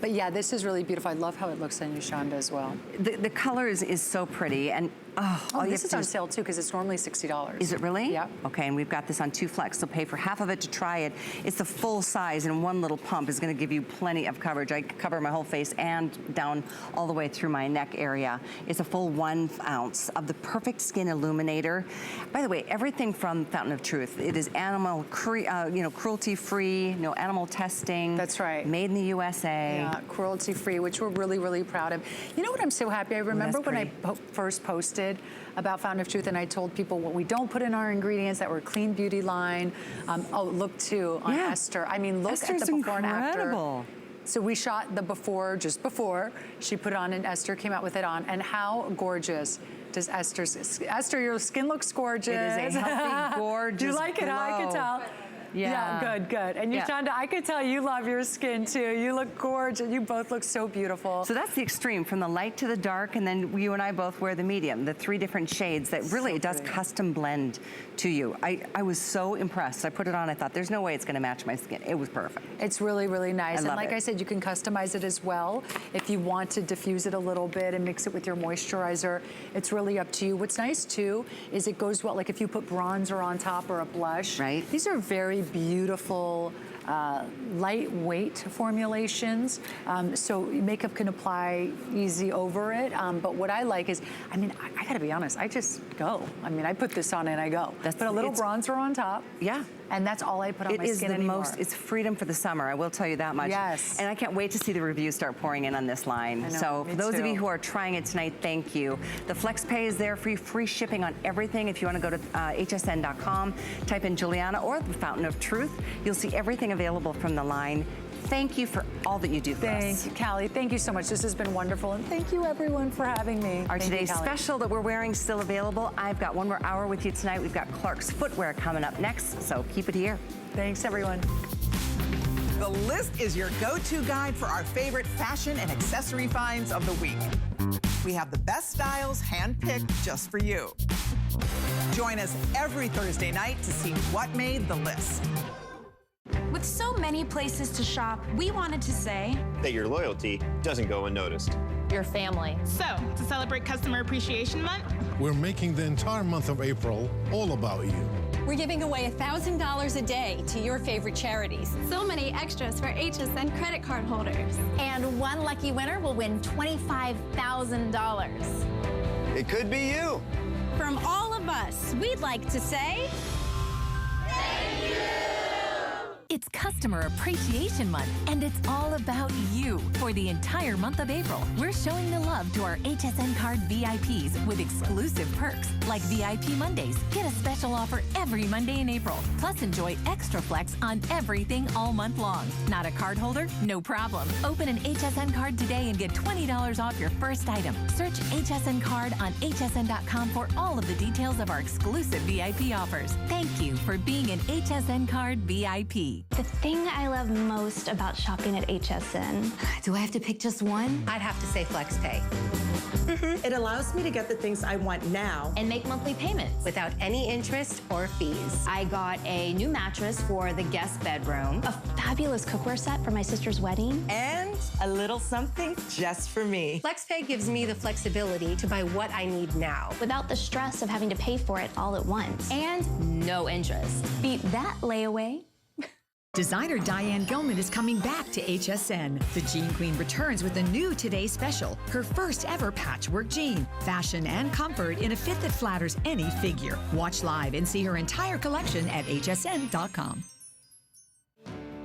But yeah, this is really beautiful. I love how it looks on Yushanda as well. The color is so pretty, and this is on sale too because it's normally $60. Is it really? Yeah. Okay, and we've got this on 2 flex, so pay for half of it to try it. It's the full size, and one little pump is going to give you plenty of coverage. I cover my whole face and down all the way through my neck area. It's a full 1 ounce of the Perfect Skin Illuminator. By the way, everything from Fountain of Truth. It is animal, cruelty-free, no animal testing. That's right. Made in the USA. Yeah, cruelty-free, which we're really, really proud of. You know what I'm so happy? I remember when I first posted about Fountain of Truth and I told people what we don't put in our ingredients, that we're clean beauty line. Look too on Esther. I mean, look at the before and after. So we shot the before, just before. She put it on and Esther came out with it on. And how gorgeous does Esther, your skin looks gorgeous. It is a healthy, gorgeous Do you like it? I can tell. Yeah, good. And Yushanda, I could tell you love your skin too. You look gorgeous. You both look so beautiful. So that's the extreme, from the light to the dark, and then you and I both wear the medium, the 3 different shades that really it does custom blend to you. I was so impressed. I put it on, I thought, there's no way it's gonna match my skin. It was perfect. It's really, really nice. And like I said, you can customize it as well. If you want to diffuse it a little bit and mix it with your moisturizer, it's really up to you. What's nice too is it goes well, like if you put bronzer on top or a blush. Right. These are very beautiful, lightweight formulations. So makeup can apply easy over it. But what I like is, I mean, I gotta be honest, I just go. I mean, I put this on and I go. Put a little bronzer on top. Yeah. And that's all I put on my skin anymore. It's freedom for the summer, I will tell you that much. Yes. And I can't wait to see the reviews start pouring in on this line. I know, so for those of you who are trying it tonight, thank you. The FlexPay is there for you, free shipping on everything. If you want to go to hsn.com, type in Juliana or the Fountain of Truth, you'll see everything available from the line. Thank you for all that you do for us. Thank you, Callie. Thank you so much. This has been wonderful. And thank you, everyone, for having me. Our today's special that we're wearing still available. I've got one more hour with you tonight. We've got Clark's footwear coming up next, so keep it here. Thanks, everyone. The List is your go-to guide for our favorite fashion and accessory finds of the week. We have the best styles handpicked just for you. Join us every Thursday night to see what made the list. With so many places to shop, we wanted to say that your loyalty doesn't go unnoticed. Your family. So, to celebrate Customer Appreciation Month, we're making the entire month of April all about you. We're giving away $1,000 a day to your favorite charities. So many extras for HSN credit card holders. And one lucky winner will win $25,000. It could be you. From all of us, we'd like to say... Thank you! It's Customer Appreciation Month, and it's all about you. For the entire month of April, we're showing the love to our HSN Card VIPs with exclusive perks like VIP Mondays. Get a special offer every Monday in April. Plus, enjoy extra flex on everything all month long. Not a card holder? No problem. Open an HSN card today and get $20 off your first item. Search HSN Card on hsn.com for all of the details of our exclusive VIP offers. Thank you for being an HSN Card VIP. The thing I love most about shopping at HSN. Do I have to pick just one? I'd have to say FlexPay. It allows me to get the things I want now And make monthly payments. Without any interest or fees. I got a new mattress for the guest bedroom. A fabulous cookware set for my sister's wedding. and a little something just for me. FlexPay gives me the flexibility to buy what I need now. Without the stress of having to pay for it all at once. And no interest. Beat that layaway. Designer Diane Gilman is coming back to HSN. The Jean Queen returns with a new Today special, her first ever patchwork jean. Fashion and comfort in a fit that flatters any figure. Watch live and see her entire collection at hsn.com.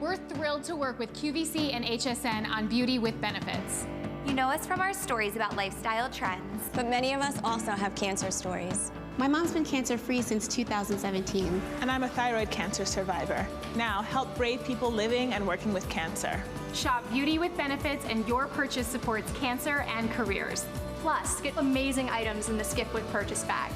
We're thrilled to work with QVC and HSN on Beauty with Benefits. You know us from our stories about lifestyle trends. But many of us also have cancer stories. My mom's been cancer-free since 2017. And I'm a thyroid cancer survivor. Now, help brave people living and working with cancer. Shop Beauty with Benefits and your purchase supports cancer and careers. Plus, get amazing items in the Skip with Purchase bag.